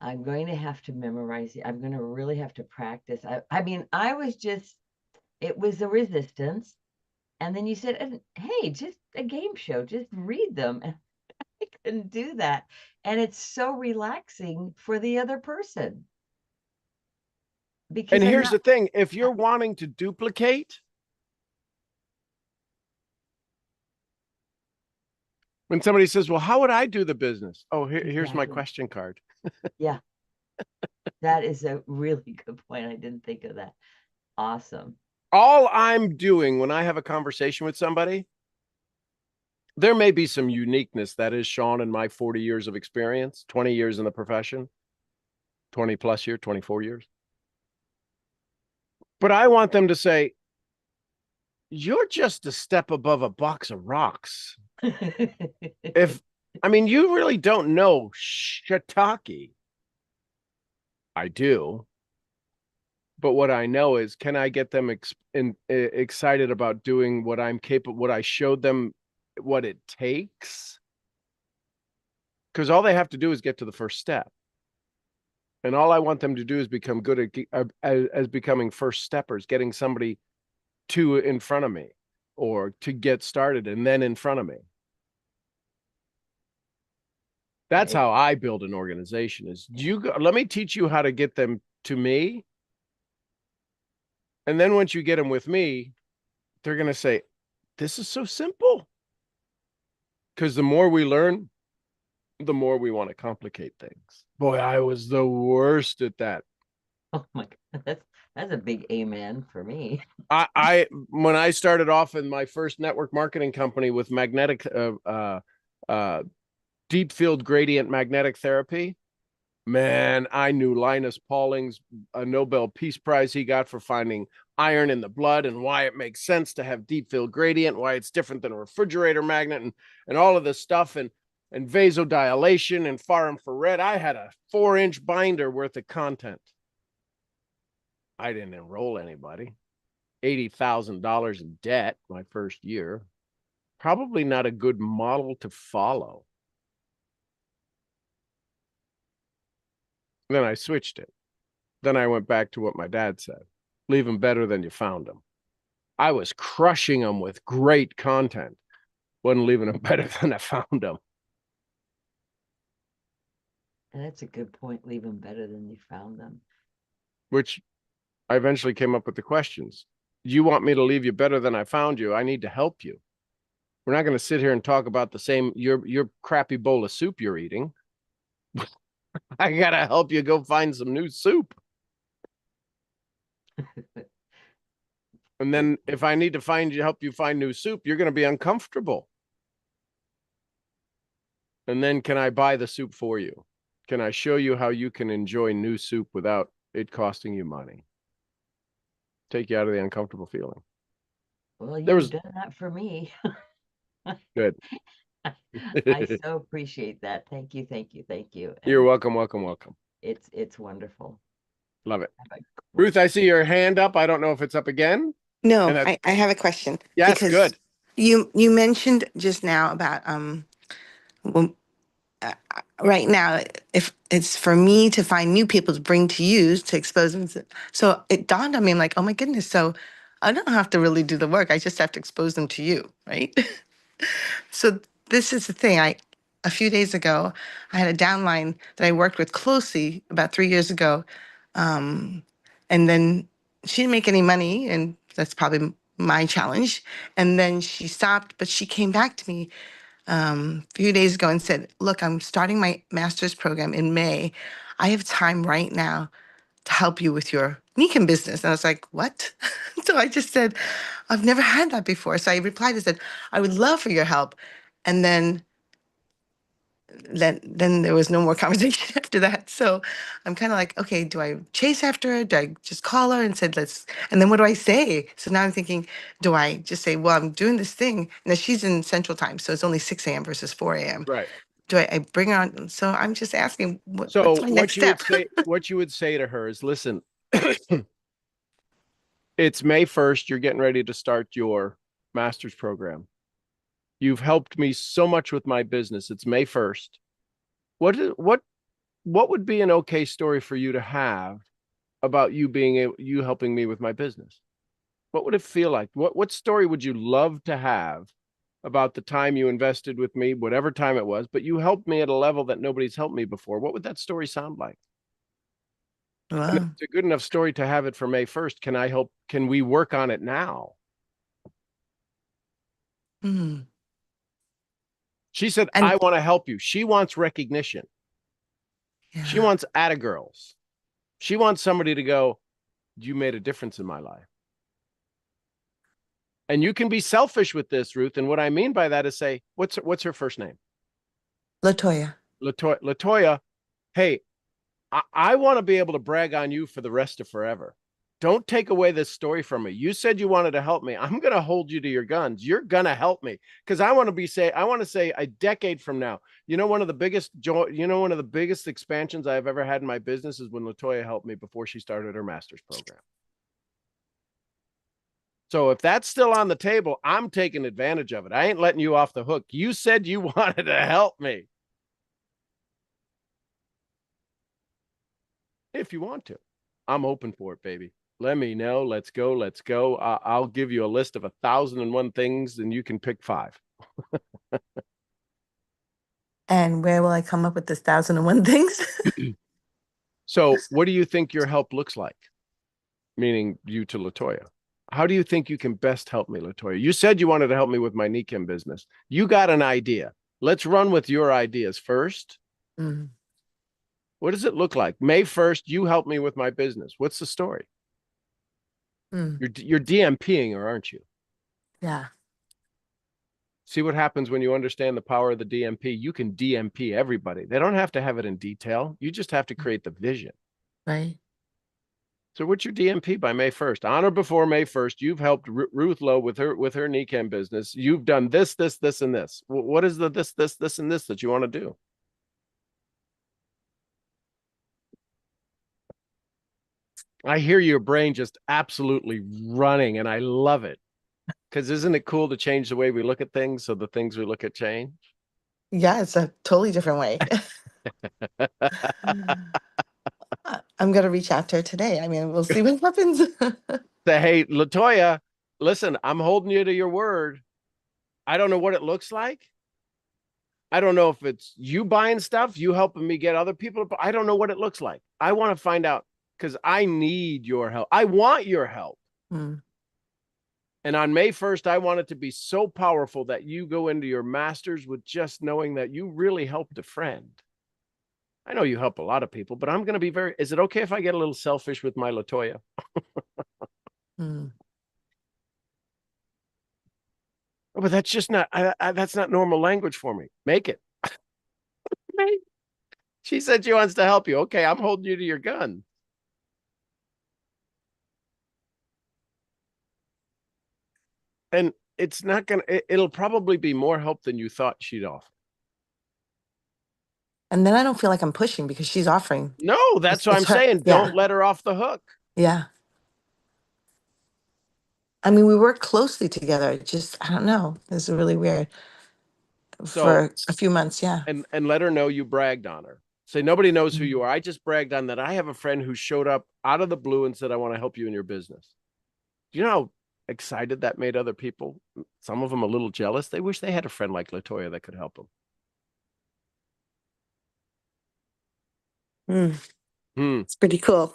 I'm going to have to memorize it. I'm going to really have to practice. I mean, it was a resistance. And then you said, hey, just a game show, just read them. And I can do that. And it's so relaxing for the other person. Because and here's the thing, if you're wanting to duplicate, when somebody says, well, how would I do the business? Oh, here's my question card. Yeah. That is a really good point. I didn't think of that. Awesome. All I'm doing when I have a conversation with somebody, there may be some uniqueness that is Sean in my 40 years of experience, 20 years in the profession, 20 plus years, 24 years. But I want them to say, you're just a step above a box of rocks. You really don't know shiitake. I do. But what I know is, can I get them excited about doing what I'm capable, what I showed them, what it takes? Because all they have to do is get to the first step. And all I want them to do is become good as becoming first steppers, getting somebody to in front of me or to get started and then in front of me. That's Right. how I build an organization is let me teach you how to get them to me. And then once you get them with me, they're going to say, this is so simple. Because the more we learn, the more we want to complicate things. Boy, I was the worst at that. Oh my God, that's a big amen for me. When I started off in my first network marketing company with magnetic deep field gradient magnetic therapy, man, I knew Linus Pauling's a Nobel Peace Prize he got for finding iron in the blood and why it makes sense to have deep field gradient, why it's different than a refrigerator magnet, and all of this stuff, and vasodilation and far infrared. I had a 4-inch binder worth of content. I didn't enroll anybody. $80,000 in debt my first year. Probably not a good model to follow. Then I switched it. Then I went back to what my dad said. Leave them better than you found them. I was crushing them with great content. Wasn't leaving them better than I found them. And that's a good point. Leave them better than you found them. Which I eventually came up with the questions. You want me to leave you better than I found you? I need to help you. We're not going to sit here and talk about the same your crappy bowl of soup you're eating. I got to help you go find some new soup. And then if I need to help you find new soup, you're going to be uncomfortable. And then can I buy the soup for you? Can I show you how you can enjoy new soup without it costing you money? Take you out of the uncomfortable feeling. Well, you've done that for me. Good. I so appreciate that. Thank you, thank you, thank you. You're And welcome, welcome, welcome. it's wonderful. Love it. Have a Ruth, great- I see your hand up. I don't know if it's up again. No, And I have a question. yes, Because good. you mentioned just now about when, right now, if it's for me to find new people to bring to you to expose them. So it dawned on me, I'm like, oh my goodness. So I don't have to really do the work. I just have to expose them to you, right? So this is the thing. A few days ago, I had a downline that I worked with closely about 3 years ago. And then she didn't make any money, and that's probably my challenge. And then she stopped, but she came back to me a few days ago and said, look, I'm starting my master's program in May. I have time right now to help you with your Nikan business. And I was like, what? So I just said, I've never had that before. So I replied and said, I would love for your help. And then there was no more conversation after that. So I'm kind of like, okay, do I chase after her? Do I just call her and said, and then what do I say? So now I'm thinking, do I just say, well, I'm doing this thing. Now she's in Central Time, so it's only 6 a.m. versus 4 a.m. Right. Do I bring her on? So I'm just asking, So what's my next step? what you would say to her is, listen, it's May 1st. You're getting ready to start your master's program. You've helped me so much with my business. It's May 1st. What would be an okay story for you to have about you helping me with my business? What would it feel like? What story would you love to have about the time you invested with me, whatever time it was, but you helped me at a level that nobody's helped me before? What would that story sound like? And if Wow. it's a good enough story to have it for May 1st, can we work on it now? Hmm. She said, And I want to help you. She wants recognition. She yeah. wants attagirls. She wants somebody to go, you made a difference in my life. And you can be selfish with this, Ruth. And what I mean by that is say, what's her first name? Latoya. Latoya, hey, I want to be able to brag on you for the rest of forever. Don't take away this story from me. You said you wanted to help me. I'm going to hold you to your guns. You're going to help me because I want to say a decade from now, one of the biggest expansions I've ever had in my business is when Latoya helped me before she started her master's program. So if that's still on the table, I'm taking advantage of it. I ain't letting you off the hook. You said you wanted to help me. If you want to, I'm open for it, baby. Let me know. Let's go. Let's go. I'll give you a list of 1,001 things and you can pick 5. And where will I come up with this 1,001 things? So what do you think your help looks like? Meaning you to Latoya. How do you think you can best help me, Latoya? You said you wanted to help me with my Nikim business. You got an idea. Let's run with your ideas first. Mm, What does it look like? May 1st, you help me with my business. What's the story? mm, You're DMPing her, aren't you? yeah. See what happens when you understand the power of the DMP. You can DMP everybody. They don't have to have it in detail. You just have to create the vision. Right. So what's your DMP by May 1st? On or before May 1st, you've helped Ruth Lowe with her Nikim business. You've done this, and this. What is the this, and this that you want to do? I hear your brain just absolutely running, and I love it. Because isn't it cool to change the way we look at things so the things we look at change? Yeah, it's a totally different way. I'm going to reach out to her today. I mean, we'll see what happens. Say, hey, Latoya, listen, I'm holding you to your word. I don't know what it looks like. I don't know if it's you buying stuff, you helping me get other people. I don't know what it looks like. I want to find out because I need your help. I want your help. Mm, And on May 1st, I want it to be so powerful that you go into your masters with just knowing that you really helped a friend. I know you help a lot of people, but I'm going to be is it okay if I get a little selfish with my Latoya? mm. Oh, but that's just not, that's not normal language for me. Make it. She said she wants to help you. Okay, I'm holding you to your gun. And it's not going to, it'll probably be more help than you thought she'd offer. And then I don't feel like I'm pushing because she's offering. No, that's what I'm her, saying. yeah. Don't let her off the hook. Yeah. I mean, we work closely together. It just, I don't know. It's really weird. For a few months, yeah. And let her know you bragged on her. Say, nobody knows who Mm. you are. I just bragged on that. I have a friend who showed up out of the blue and said, I want to help you in your business. Do you know how excited that made other people? Some of them a little jealous. They wish they had a friend like Latoya that could help them. It's pretty cool.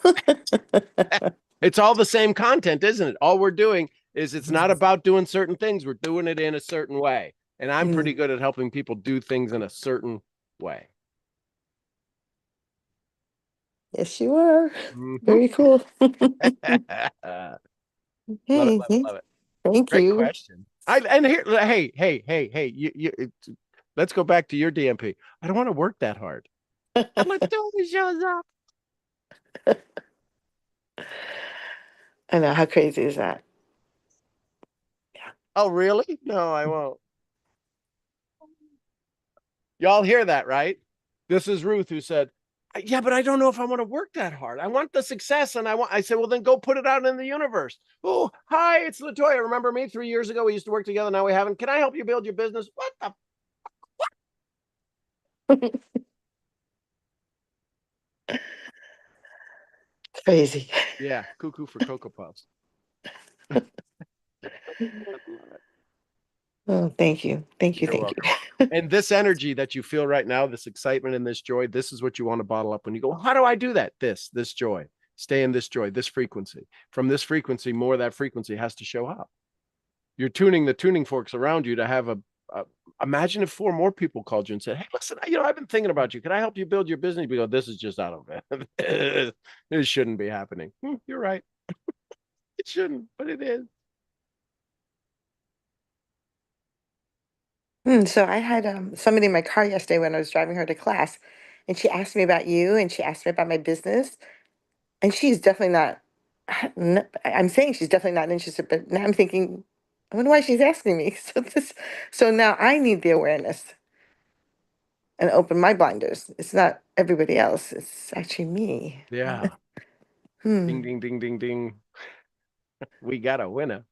It's all the same content, isn't it? All we're doing is it's not about doing certain things. We're doing it in a certain way. And I'm pretty good at helping people do things in a certain way. Yes, you are. Mm-hmm. Very cool. Love Hey, it. thank Great you. question. And here, hey, let's go back to your DMP. I don't want to work that hard. Latoya shows up. I know. How crazy is that? Yeah. Oh, really? No, I won't. Y'all hear that, right? This is Ruth who said, yeah, but I don't know if I want to work that hard. I want the success. And I said, well, then go put it out in the universe. Oh, hi, it's Latoya. Remember me 3 years ago? We used to work together. Now we haven't. Can I help you build your business? What the? Crazy. Yeah, cuckoo for Cocoa Puffs. Oh, thank you. Thank you. You're Thank welcome. you. And this energy that you feel right now, this excitement and this joy, this is what you want to bottle up when you go, how do I do that? This joy, stay in this joy, this frequency. From this frequency, more of that frequency has to show up. You're tuning the tuning forks around you to have imagine if 4 more people called you and said, hey, listen, I've been thinking about you. Can I help you build your business? You go, this is just out of it. This shouldn't be happening. You're right. It shouldn't, but it is. So I had somebody in my car yesterday when I was driving her to class, and she asked me about you, and she asked me about my business, and she's definitely not. I'm saying she's definitely not interested, but now I'm thinking, I wonder why she's asking me. So now I need the awareness and open my blinders. It's not everybody else. It's actually me. Yeah. Ding, ding, ding, ding, ding. We got a winner.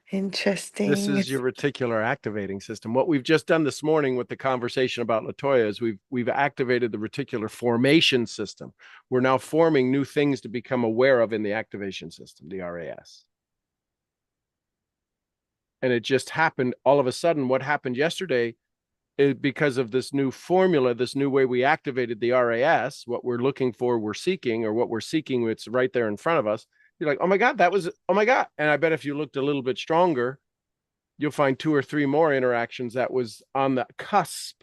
Interesting. This is your reticular activating system. What we've just done this morning with the conversation about Latoya is we've activated the reticular formation system. We're now forming new things to become aware of in the activation system, the RAS. And it just happened all of a sudden. What happened yesterday because of this new formula, this new way we activated the RAS, what we're looking for, we're seeking, or what we're seeking, it's right there in front of us. You're like, oh my God, oh my God. And I bet if you looked a little bit stronger, you'll find 2 or 3 more interactions that was on the cusp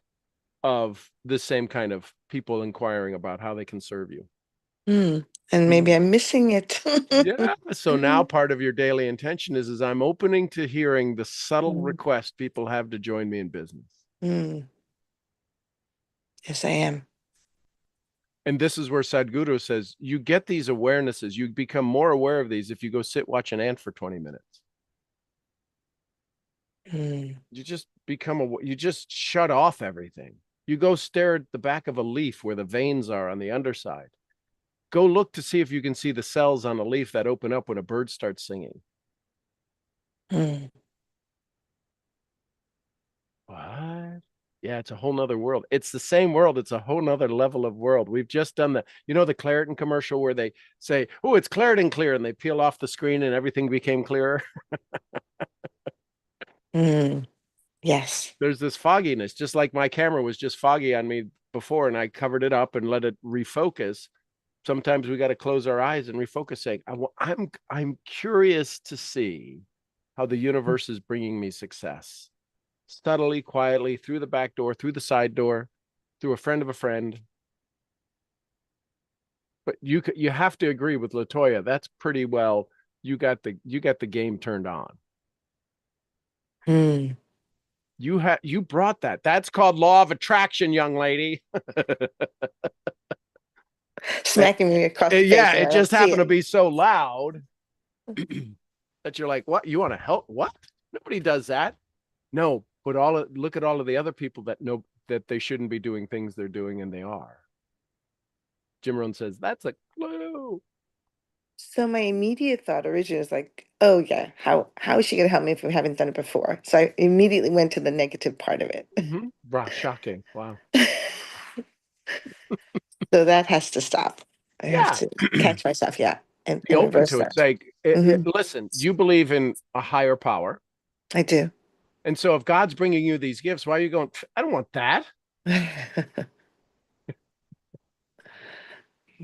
of the same kind of people inquiring about how they can serve you. And maybe I'm missing it. Yeah. So now part of your daily intention is I'm opening to hearing the subtle request people have to join me in business. Yes, I am. And this is where Sadhguru says, you get these awarenesses. You become more aware of these if you go sit, watch an ant for 20 minutes. You just you just shut off everything. You go stare at the back of a leaf where the veins are on the underside. Go look to see if you can see the cells on a leaf that open up when a bird starts singing. What? Yeah, it's a whole nother world. It's the same world. It's a whole nother level of world. We've just done the Claritin commercial where they say, oh, it's Claritin clear, and they peel off the screen and everything became clearer. Yes. There's this fogginess, just like my camera was just foggy on me before, and I covered it up and let it refocus. Sometimes we got to close our eyes and refocus, saying, I'm curious to see how the universe is bringing me success. Subtly, quietly, through the back door, through the side door, through a friend of a friend. But you have to agree with Latoya. That's pretty well. You got the game turned on. You brought that. That's called law of attraction, young lady. Smacking me across the face. Yeah, it just happened to be so loud that you're like, what? You want to help? What? Nobody does that. No, but look at all of the other people that know that they shouldn't be doing things they're doing, and they are. Jim Rohn says, that's a clue. So my immediate thought originally was like, oh yeah, how is she going to help me if we haven't done it before? So I immediately went to the negative part of it. Wow, shocking. Wow. So that has to stop. I have to catch myself, and be open reverse to it. that. Say, listen, you believe in a higher power. I do. And so if God's bringing you these gifts, why are you going, I don't want that?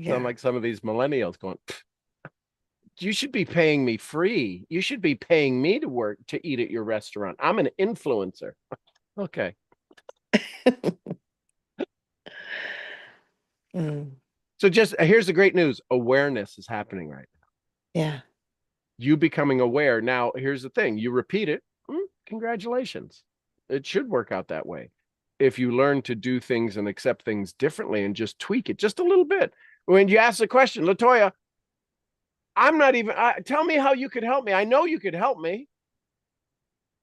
Sound like some of these millennials going, you should be paying me free. You should be paying me to work to eat at your restaurant. I'm an influencer. Okay. So just here's the great news. Awareness is happening right now. Yeah. You becoming aware. Now, here's the thing. You repeat it. Congratulations. It should work out that way. If you learn to do things and accept things differently and just tweak it just a little bit. When you ask the question, Latoya, I'm not even, tell me how you could help me. I know you could help me,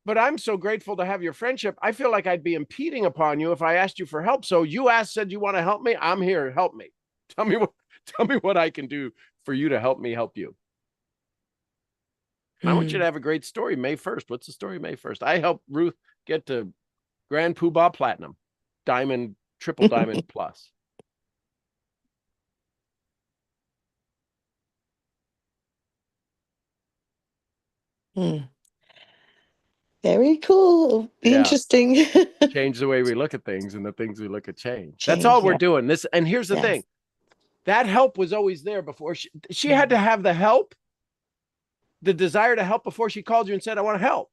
but I'm so grateful to have your friendship. I feel like I'd be impeding upon you if I asked you for help. So you said you want to help me. I'm here. Help me. Tell me what I can do for you to help me help you. I want you to have a great story May 1st. What's the story May 1st? I helped Ruth get to Grand Poobah Platinum, Diamond, Triple Diamond Plus. Very cool. Be interesting. Change the way we look at things, and the things we look at change. That's all we're doing. This, and here's the thing. That help was always there before. She had to have the help, the desire to help before she called you and said, I want to help.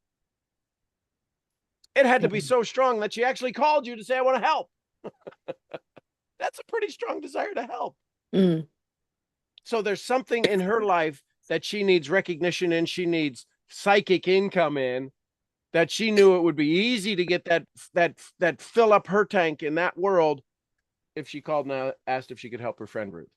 It had to be so strong that she actually called you to say, I want to help. That's a pretty strong desire to help. So there's something in her life that she needs recognition in. She needs psychic income in, that she knew it would be easy to get that fill up her tank in that world if she called and asked if she could help her friend Ruth.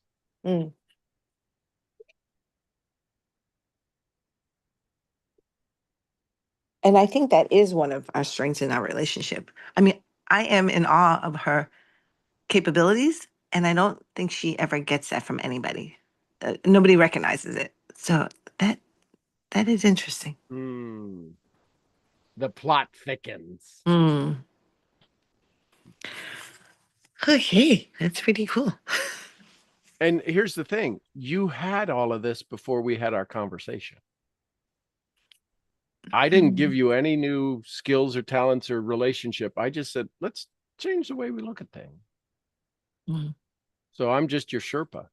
And I think that is one of our strengths in our relationship. I mean, I am in awe of her capabilities, and I don't think she ever gets that from anybody. Nobody recognizes it. So that is interesting. The plot thickens. Okay, that's pretty cool. And here's the thing. You had all of this before we had our conversation. I didn't give you any new skills or talents or relationship. I just said, let's change the way we look at things. Mm. So I'm just your Sherpa.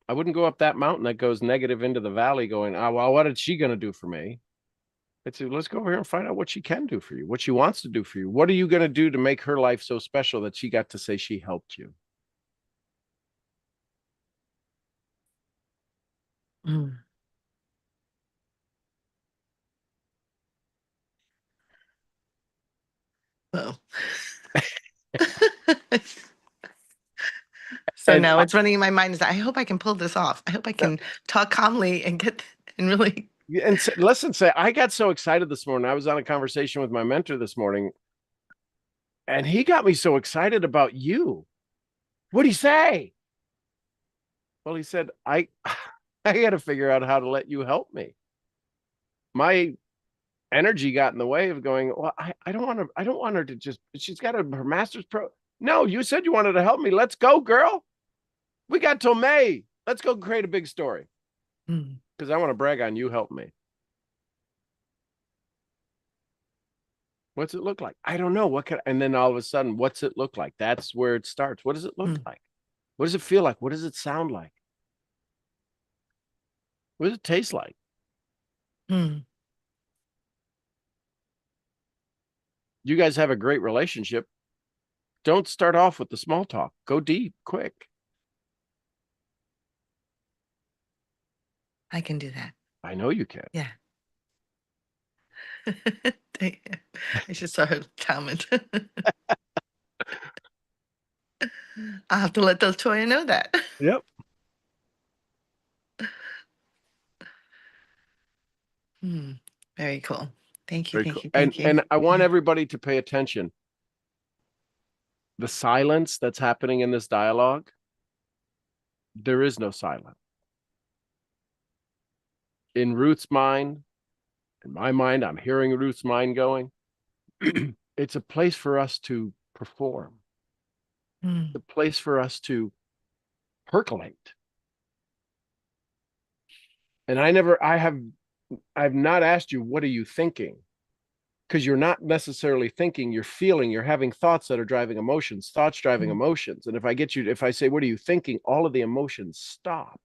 I wouldn't go up that mountain that goes negative into the valley going, oh, well, what is she going to do for me? I'd say, let's go over here and find out what she can do for you, what she wants to do for you. What are you going to do to make her life so special that she got to say she helped you? Mm. Well. So And now what's running in my mind is I hope I can pull this off. I hope I can talk calmly and get and really. listen, say, I got so excited this morning. I was on a conversation with my mentor this morning, and he got me so excited about you. What'd he say? Well, he said, I got to figure out how to let you help me. My energy got in the way of going, well, I don't want her to just, she's got her master's pro. No, you said you wanted to help me. Let's go, girl. We got till May. Let's go create a big story. Because I want to brag on you help me. What's it look like? I don't know. And then all of a sudden, what's it look like? That's where it starts. What does it look like? What does it feel like? What does it sound like? What does it taste like? You guys have a great relationship. Don't start off with the small talk. Go deep, quick. I can do that. I know you can. Yeah. I should start a comment. I'll have to let Latoya know that. Yep. Very cool. Thank you. Very Thank cool. you. Thank you. And I want everybody to pay attention. The silence that's happening in this dialogue, there is no silence. In Ruth's mind, in my mind, I'm hearing Ruth's mind going. It's a place for us to perform. It's a place for us to percolate. And I've not asked you, what are you thinking? Because you're not necessarily thinking, you're feeling, you're having thoughts that are driving emotions, thoughts driving emotions. And if I say, what are you thinking? All of the emotions stop.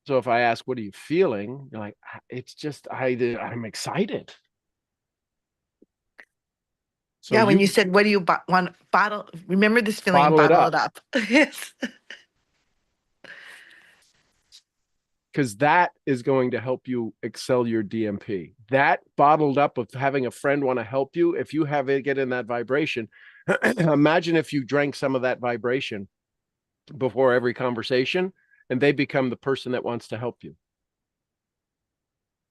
So if I ask, what are you feeling? You're like, it's just, I'm excited. So yeah, when you said, what do you want? Bottle, remember this feeling, bottle it up. Yes. Because that is going to help you excel your DMP. That bottled up of having a friend want to help you, if you have it get in that vibration, imagine if you drank some of that vibration before every conversation and they become the person that wants to help you.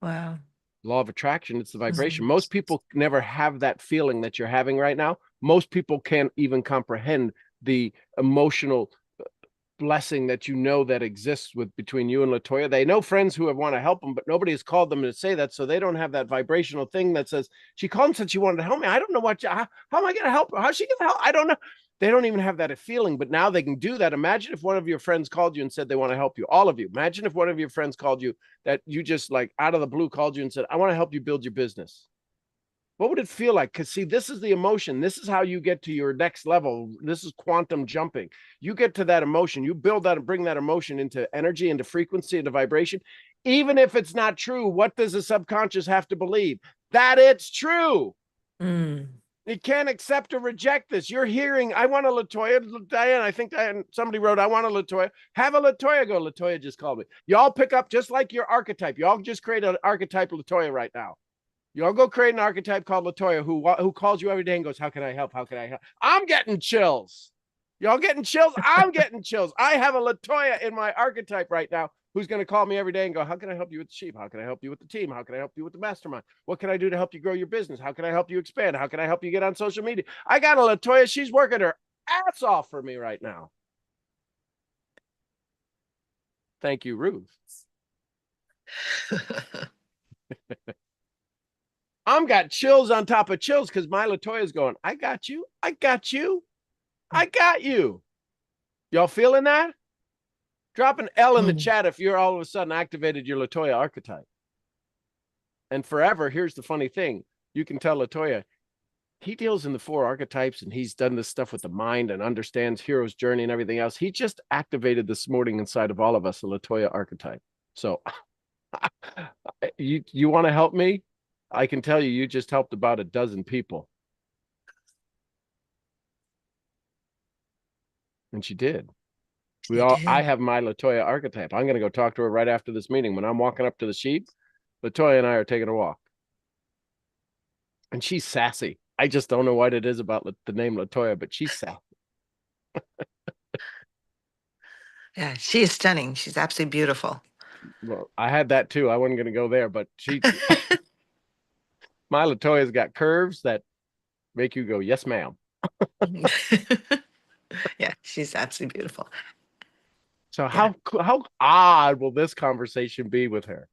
Wow. Law of attraction, it's the vibration. Most people never have that feeling that you're having right now. Most people can't even comprehend the emotional blessing that that exists between you and Latoya. They know friends who have want to help them, but nobody has called them to say that, so they don't have that vibrational thing that says, she called and said she wanted to help me. I don't know how am I going to help her? How's she going to help? I don't know. They don't even have that feeling, but now they can do that. Imagine if one of your friends called you and said they want to help you, all of you. Imagine if one of your friends called you that you just like out of the blue called you and said, I want to help you build your business. What would it feel like? Because see, this is the emotion. This is how you get to your next level. This is quantum jumping. You get to that emotion. You build that and bring that emotion into energy, into frequency, into vibration. Even if it's not true, what does the subconscious have to believe? That it's true. It can't accept or reject this. You're hearing, I want a Latoya. Diane, I think somebody wrote, I want a Latoya. Have a Latoya go. Latoya just called me. Y'all pick up just like your archetype. Y'all just create an archetype Latoya right now. Y'all go create an archetype called Latoya who calls you every day and goes, how can I help? How can I help? I'm getting chills. Y'all getting chills? I'm getting chills. I have a Latoya in my archetype right now who's going to call me every day and go, how can I help you with the sheep? How can I help you with the team? How can I help you with the mastermind? What can I do to help you grow your business? How can I help you expand? How can I help you get on social media? I got a Latoya. She's working her ass off for me right now. Thank you, Ruth. I'm got chills on top of chills because my Latoya's going, I got you. I got you. I got you. Y'all feeling that? Drop an L in the chat if you're all of a sudden activated your Latoya archetype. And forever, here's the funny thing. You can tell Latoya, he deals in the 4 archetypes and he's done this stuff with the mind and understands hero's journey and everything else. He just activated this morning inside of all of us, a Latoya archetype. So you want to help me? I can tell you, you just helped about a dozen people. And she did. I have my Latoya archetype. I'm going to go talk to her right after this meeting. When I'm walking up to the sheep, Latoya and I are taking a walk. And she's sassy. I just don't know what it is about the name Latoya, but she's sassy. Yeah, she is stunning. She's absolutely beautiful. Well, I had that too. I wasn't going to go there, but my Latoya's got curves that make you go, yes, ma'am. Yeah, she's absolutely beautiful. So how odd will this conversation be with her?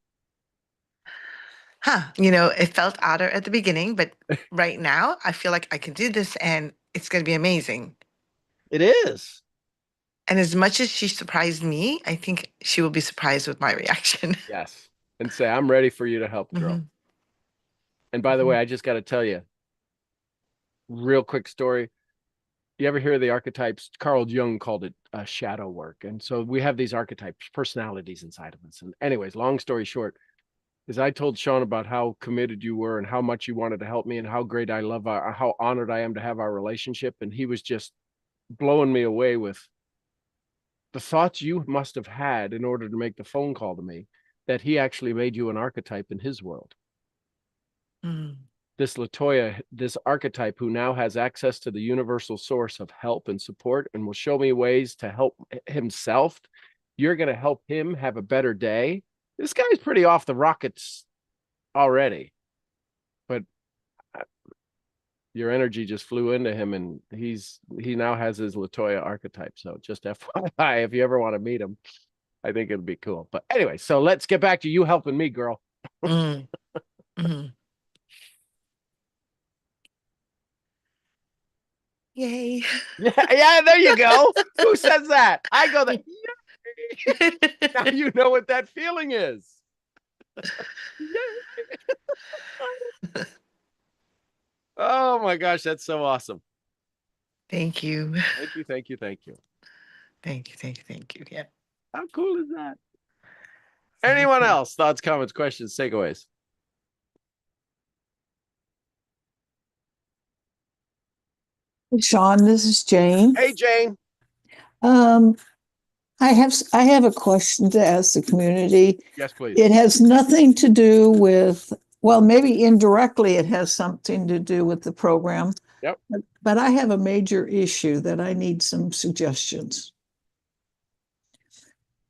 It felt odder at the beginning, but right now I feel like I can do this and it's going to be amazing. It is. And as much as she surprised me, I think she will be surprised with my reaction. Yes. And say, I'm ready for you to help, girl. Mhm. And by the way, I just got to tell you, real quick story. You ever hear the archetypes? Carl Jung called it shadow work. And so we have these archetypes, personalities inside of us. And anyways, long story short, is I told Sean about how committed you were and how much you wanted to help me and how great I love, how honored I am to have our relationship. And he was just blowing me away with the thoughts you must have had in order to make the phone call to me, that he actually made you an archetype in his world. Mm. This Latoya, this archetype who now has access to the universal source of help and support and will show me ways to help himself. You're going to help him have a better day. This guy's pretty off the rockets already, but your energy just flew into him and he now has his Latoya archetype. So just FYI, if you ever want to meet him, I think it'd be cool. But anyway, so let's get back to you helping me, girl. Mm. Mm-hmm. Yay. Yeah, there you go. Who says that? I go there. Now you know what that feeling is. Oh my gosh, that's so awesome. Thank you. Thank you, thank you, thank you. Thank you, thank you, thank you. Yeah. How cool is that? Anyone else? Thoughts, comments, questions, takeaways? Sean, this is Jane. Hey, Jane. I have a question to ask the community. Yes, please. It has nothing to do with, well, maybe indirectly it has something to do with the program. Yep. But I have a major issue that I need some suggestions.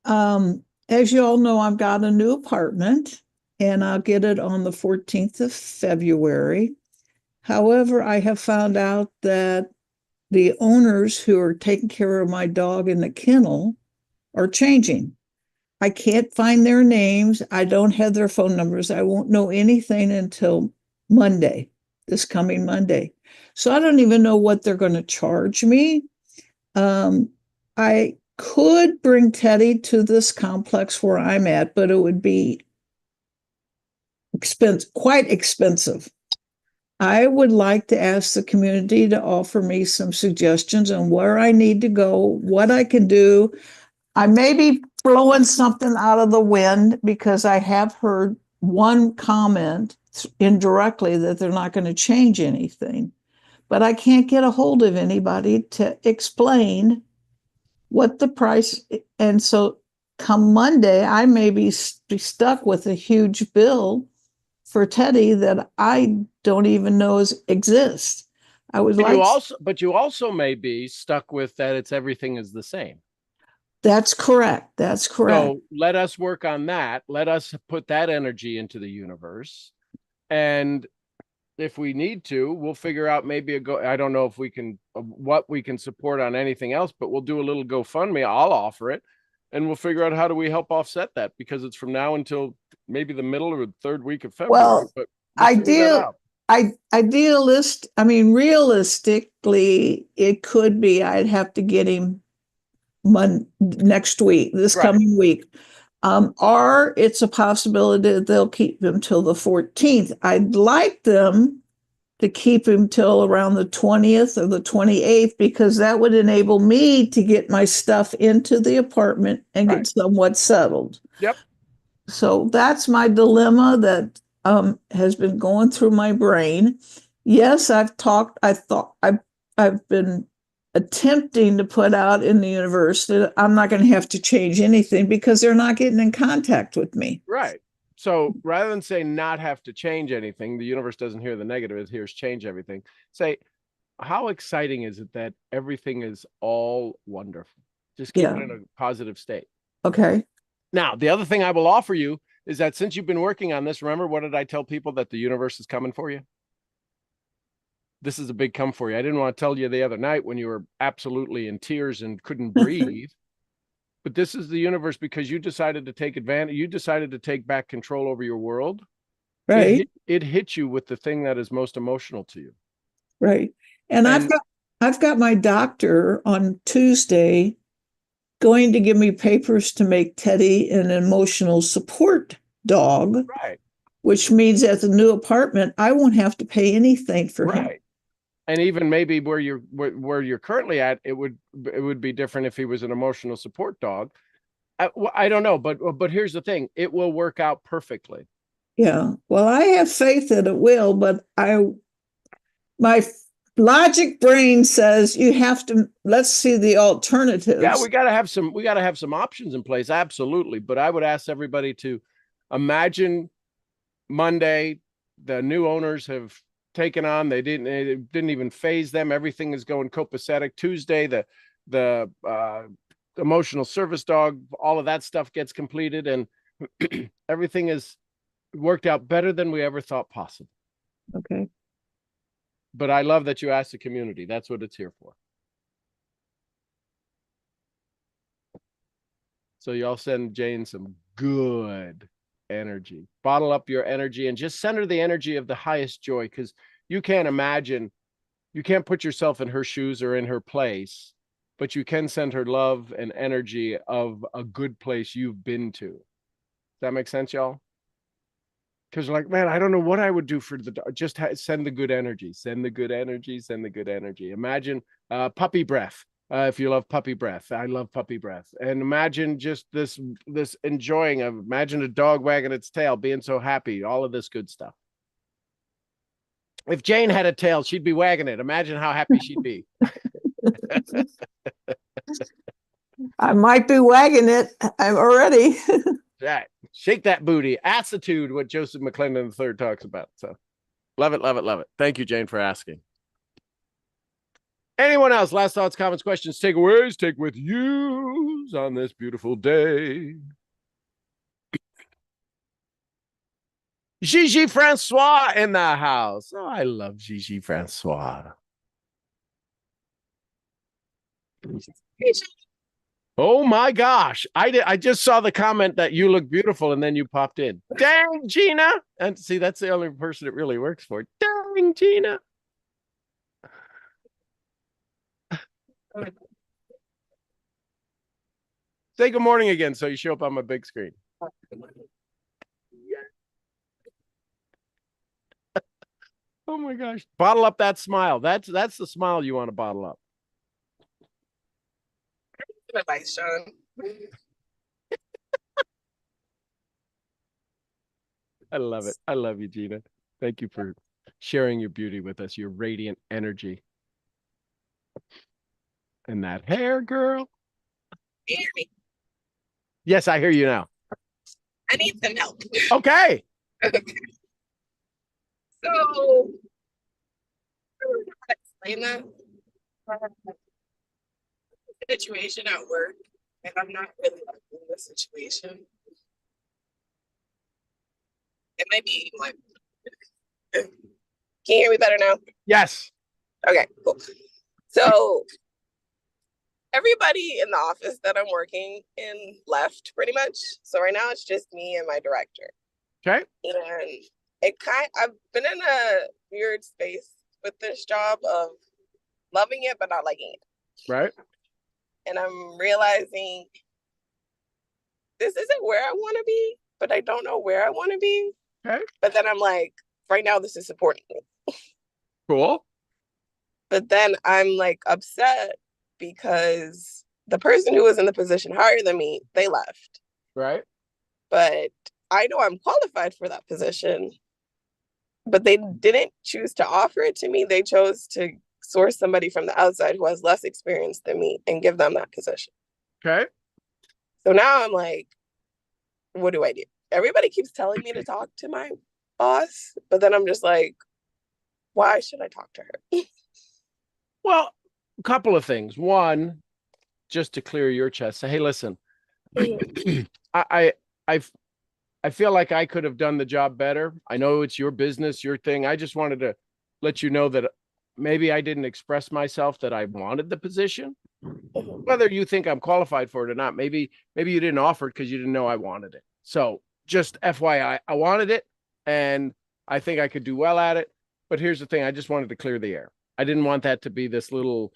As you all know, I've got a new apartment and I'll get it on the 14th of February. However, I have found out that the owners who are taking care of my dog in the kennel are changing. I can't find their names. I don't have their phone numbers. I won't know anything until Monday, this coming Monday. So I don't even know what they're going to charge me. I could bring Teddy to this complex where I'm at, but it would be quite expensive. I would like to ask the community to offer me some suggestions on where I need to go, what I can do. I may be blowing something out of the wind because I have heard one comment indirectly that they're not going to change anything, but I can't get a hold of anybody to explain what the price. And so come Monday, I may be stuck with a huge bill for Teddy that I don't even know exists. I would like but you also may be stuck with that everything is the same. That's correct. That's correct. So let us work on that. Let us put that energy into the universe. And if we need to, we'll figure out maybe I don't know if we can, what we can support on anything else, but we'll do a little GoFundMe. I'll offer it and we'll figure out how do we help offset that, because it's from now until maybe the middle or the third week of February. Well, but realistically, it could be I'd have to get him next week, this coming week. Or it's a possibility that they'll keep him till the 14th. I'd like them to keep him till around the 20th or the 28th, because that would enable me to get my stuff into the apartment and Right. get somewhat settled. Yep. So that's my dilemma that has been going through my brain. Yes, I've been attempting to put out in the universe that I'm not going to have to change anything because they're not getting in contact with me. Right. So rather than say not have to change anything, the universe doesn't hear the negative, it hears change everything. Say, how exciting is it that everything is all wonderful? Just keep Yeah. it in a positive state. Okay. Now, the other thing I will offer you is that since you've been working on this, remember, what did I tell people? That the universe is coming for you? This is a big come for you. I didn't want to tell you the other night when you were absolutely in tears and couldn't breathe. But this is the universe, because you decided to take advantage. You decided to take back control over your world. Right. It hit you with the thing that is most emotional to you. Right. And I've got my doctor on Tuesday going to give me papers to make Teddy an emotional support dog, Right. which means at the new apartment, I won't have to pay anything for him. Right. And even maybe where you're currently at, it would be different if he was an emotional support dog. I don't know, but here's the thing: it will work out perfectly. Yeah. Well, I have faith that it will, but my logic brain says you have to, let's see the alternatives. Yeah, we got to have some options in place. Absolutely. But I would ask everybody to imagine Monday, the new owners have taken on, it didn't even phase them. Everything is going copacetic. Tuesday, the emotional service dog, all of that stuff gets completed, and everything is worked out better than we ever thought possible. Okay. But I love that you asked the community. That's what it's here for. So y'all send Jane some good energy. Bottle up your energy and just send her the energy of the highest joy, because you can't put yourself in her shoes or in her place, but you can send her love and energy of a good place you've been to. Does that make sense, y'all? Because like, man, I don't know what I would do for the dog. Just send the good energy. Send the good energy. Send the good energy. Imagine puppy breath. If you love puppy breath, I love puppy breath. And imagine just this enjoying of, imagine a dog wagging its tail, being so happy, all of this good stuff. If Jane had a tail, she'd be wagging it. Imagine how happy she'd be. I might be wagging it. I'm already. Right. Shake that booty. Attitude, what Joseph McClendon III talks about. So love it, love it, love it. Thank you, Jane, for asking. Anyone else? Last thoughts, comments, questions, takeaways, take with yous on this beautiful day. Gigi Francois in the house. Oh, I love Gigi Francois. Oh my gosh. I just saw the comment that you look beautiful and then you popped in. Dang, Gina. And see, that's the only person it really works for. Dang, Gina. Say good morning again so you show up on my big screen. Oh my gosh. Bottle up that smile. That's the smile you want to bottle up. Advice, Sean. I love it. I love you, Gina. Thank you for sharing your beauty with us, your radiant energy. And that hair, girl. You hear me? Yes, I hear you now. I need some help. Okay. Okay. So, I don't know how to explain that. Situation at work, and I'm not really liking the situation. It might be like, can you hear me better now? Yes. Okay, cool. So everybody in the office that I'm working in left pretty much. So right now it's just me and my director. Okay. And I've been in a weird space with this job of loving it but not liking it. Right. And I'm realizing this isn't where I want to be, but I don't know where I want to be. Okay. But then I'm like, right now, this is supporting me. Cool. But then I'm like upset because the person who was in the position higher than me, they left. Right. But I know I'm qualified for that position, but they didn't choose to offer it to me. They chose to source somebody from the outside who has less experience than me and give them that position. Okay. So now I'm like, what do I do? Everybody keeps telling me to talk to my boss, but then I'm just like, why should I talk to her? Well, a couple of things. One, just to clear your chest, say, hey, listen, I feel like I could have done the job better. I know it's your business, your thing. I just wanted to let you know that maybe I didn't express myself that I wanted the position. Whether you think I'm qualified for it or not, maybe you didn't offer it because you didn't know I wanted it. So just FYI, I wanted it and I think I could do well at it. But here's the thing, I just wanted to clear the air. I didn't want that to be this little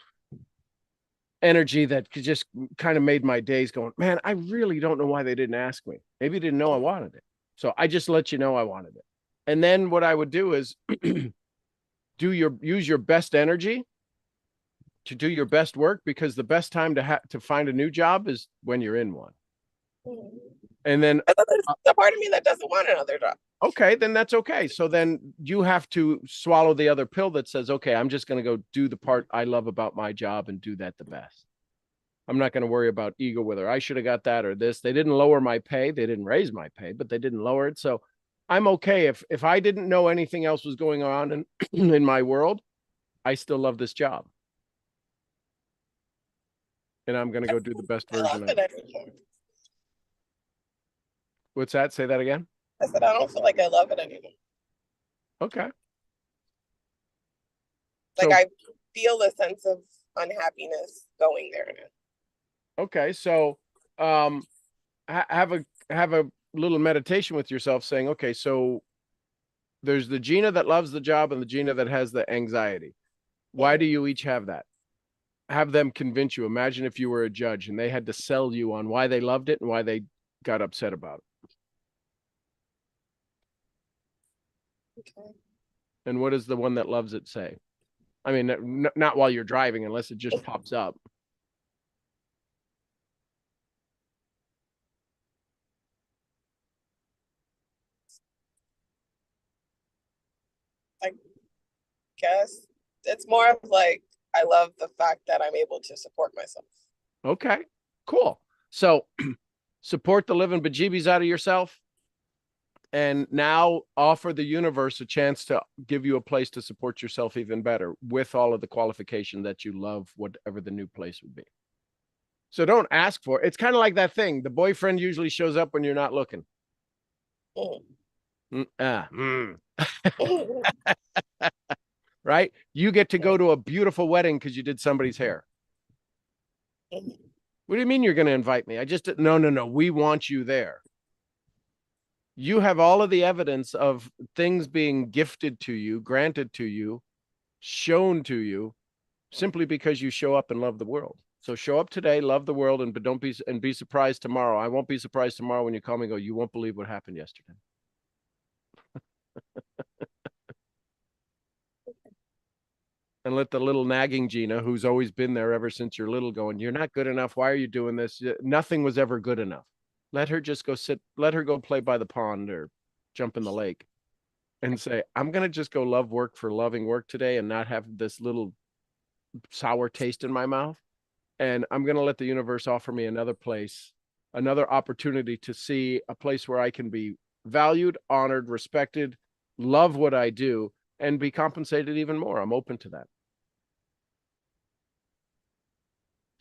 energy that just kind of made my days going, man, I really don't know why they didn't ask me. Maybe didn't know I wanted it. So I just let you know I wanted it. And then what I would do is use your best energy to do your best work, because the best time to find a new job is when you're in one. And then there's a part of me that doesn't want another job. Okay, then that's okay. So then you have to swallow the other pill that says, okay, I'm just going to go do the part I love about my job and do that the best. I'm not going to worry about ego, whether I should have got that or this. They didn't lower my pay. They didn't raise my pay, but they didn't lower it. So I'm okay. If I didn't know anything else was going on in my world, I still love this job. And I'm going to go do the best version of it. What's that? Say that again. I said, I don't feel like I love it anymore. Okay. Like So, I feel a sense of unhappiness going there now. okay. So, have a little meditation with yourself saying, okay, so there's the Gina that loves the job and the Gina that has the anxiety. Why do you each have that? Have them convince you. Imagine if you were a judge and they had to sell you on why they loved it and why they got upset about it. Okay. And what does the one that loves it say? I mean, not while you're driving, unless it just pops up. I guess it's more of like, I love the fact that I'm able to support myself. Okay, cool. So support the living bejeebies out of yourself. And now offer the universe a chance to give you a place to support yourself even better with all of the qualification that you love, whatever the new place would be. So don't ask for it. It's kind of like that thing. The boyfriend usually shows up when you're not looking. Right? You get to go to a beautiful wedding because you did somebody's hair. What do you mean you're going to invite me? No. We want you there. You have all of the evidence of things being gifted to you, granted to you, shown to you, simply because you show up and love the world. So show up today, love the world, and but don't be surprised tomorrow. I won't be surprised tomorrow when you call me and go, you won't believe what happened yesterday. And let the little nagging Gina, who's always been there ever since you're little, going, you're not good enough. Why are you doing this? Nothing was ever good enough. Let her just go let her go play by the pond or jump in the lake and say, I'm going to just go love work for loving work today and not have this little sour taste in my mouth. And I'm going to let the universe offer me another place, another opportunity to see a place where I can be valued, honored, respected, love what I do, and be compensated even more. I'm open to that.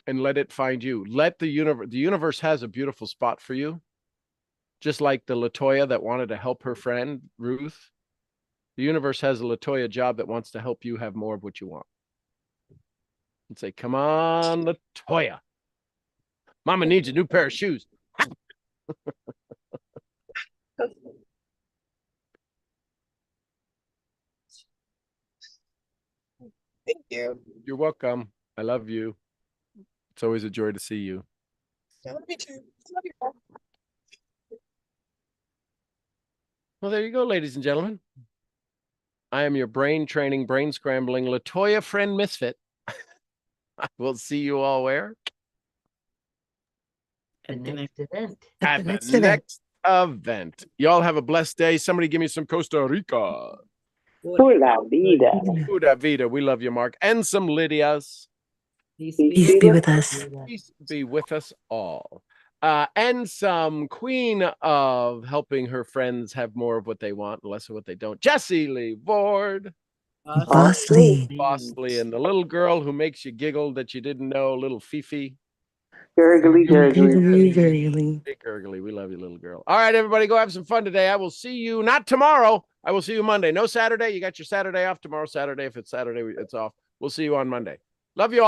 And let it find you. Let the universe has a beautiful spot for you. Just like the Latoya that wanted to help her friend, Ruth. The universe has a Latoya job that wants to help you have more of what you want. And say, come on, Latoya. Mama needs a new pair of shoes. Thank you. You're welcome. I love you. It's always a joy to see you. I love you too. I love you all. Well, there you go, ladies and gentlemen. I am your brain training, brain scrambling Latoya friend misfit. I will see you all where? The next event. At the next next event. event. Y'all have a blessed day. Somebody give me some Costa Rica. Pura vida. Pura vida. We love you, Mark. And some Lydias. Peace be with us. Peace be with us all. And some queen of helping her friends have more of what they want and less of what they don't. Jessie Lee Ward. Bosley. Bosley, and the little girl who makes you giggle that you didn't know, little Fifi. Gurgly, gurgly. Gurgly. Big gurgly. We love you, little girl. All right, everybody, go have some fun today. I will see you not tomorrow. I will see you Monday. No Saturday. You got your Saturday off tomorrow. Saturday, if it's Saturday, it's off. We'll see you on Monday. Love you all.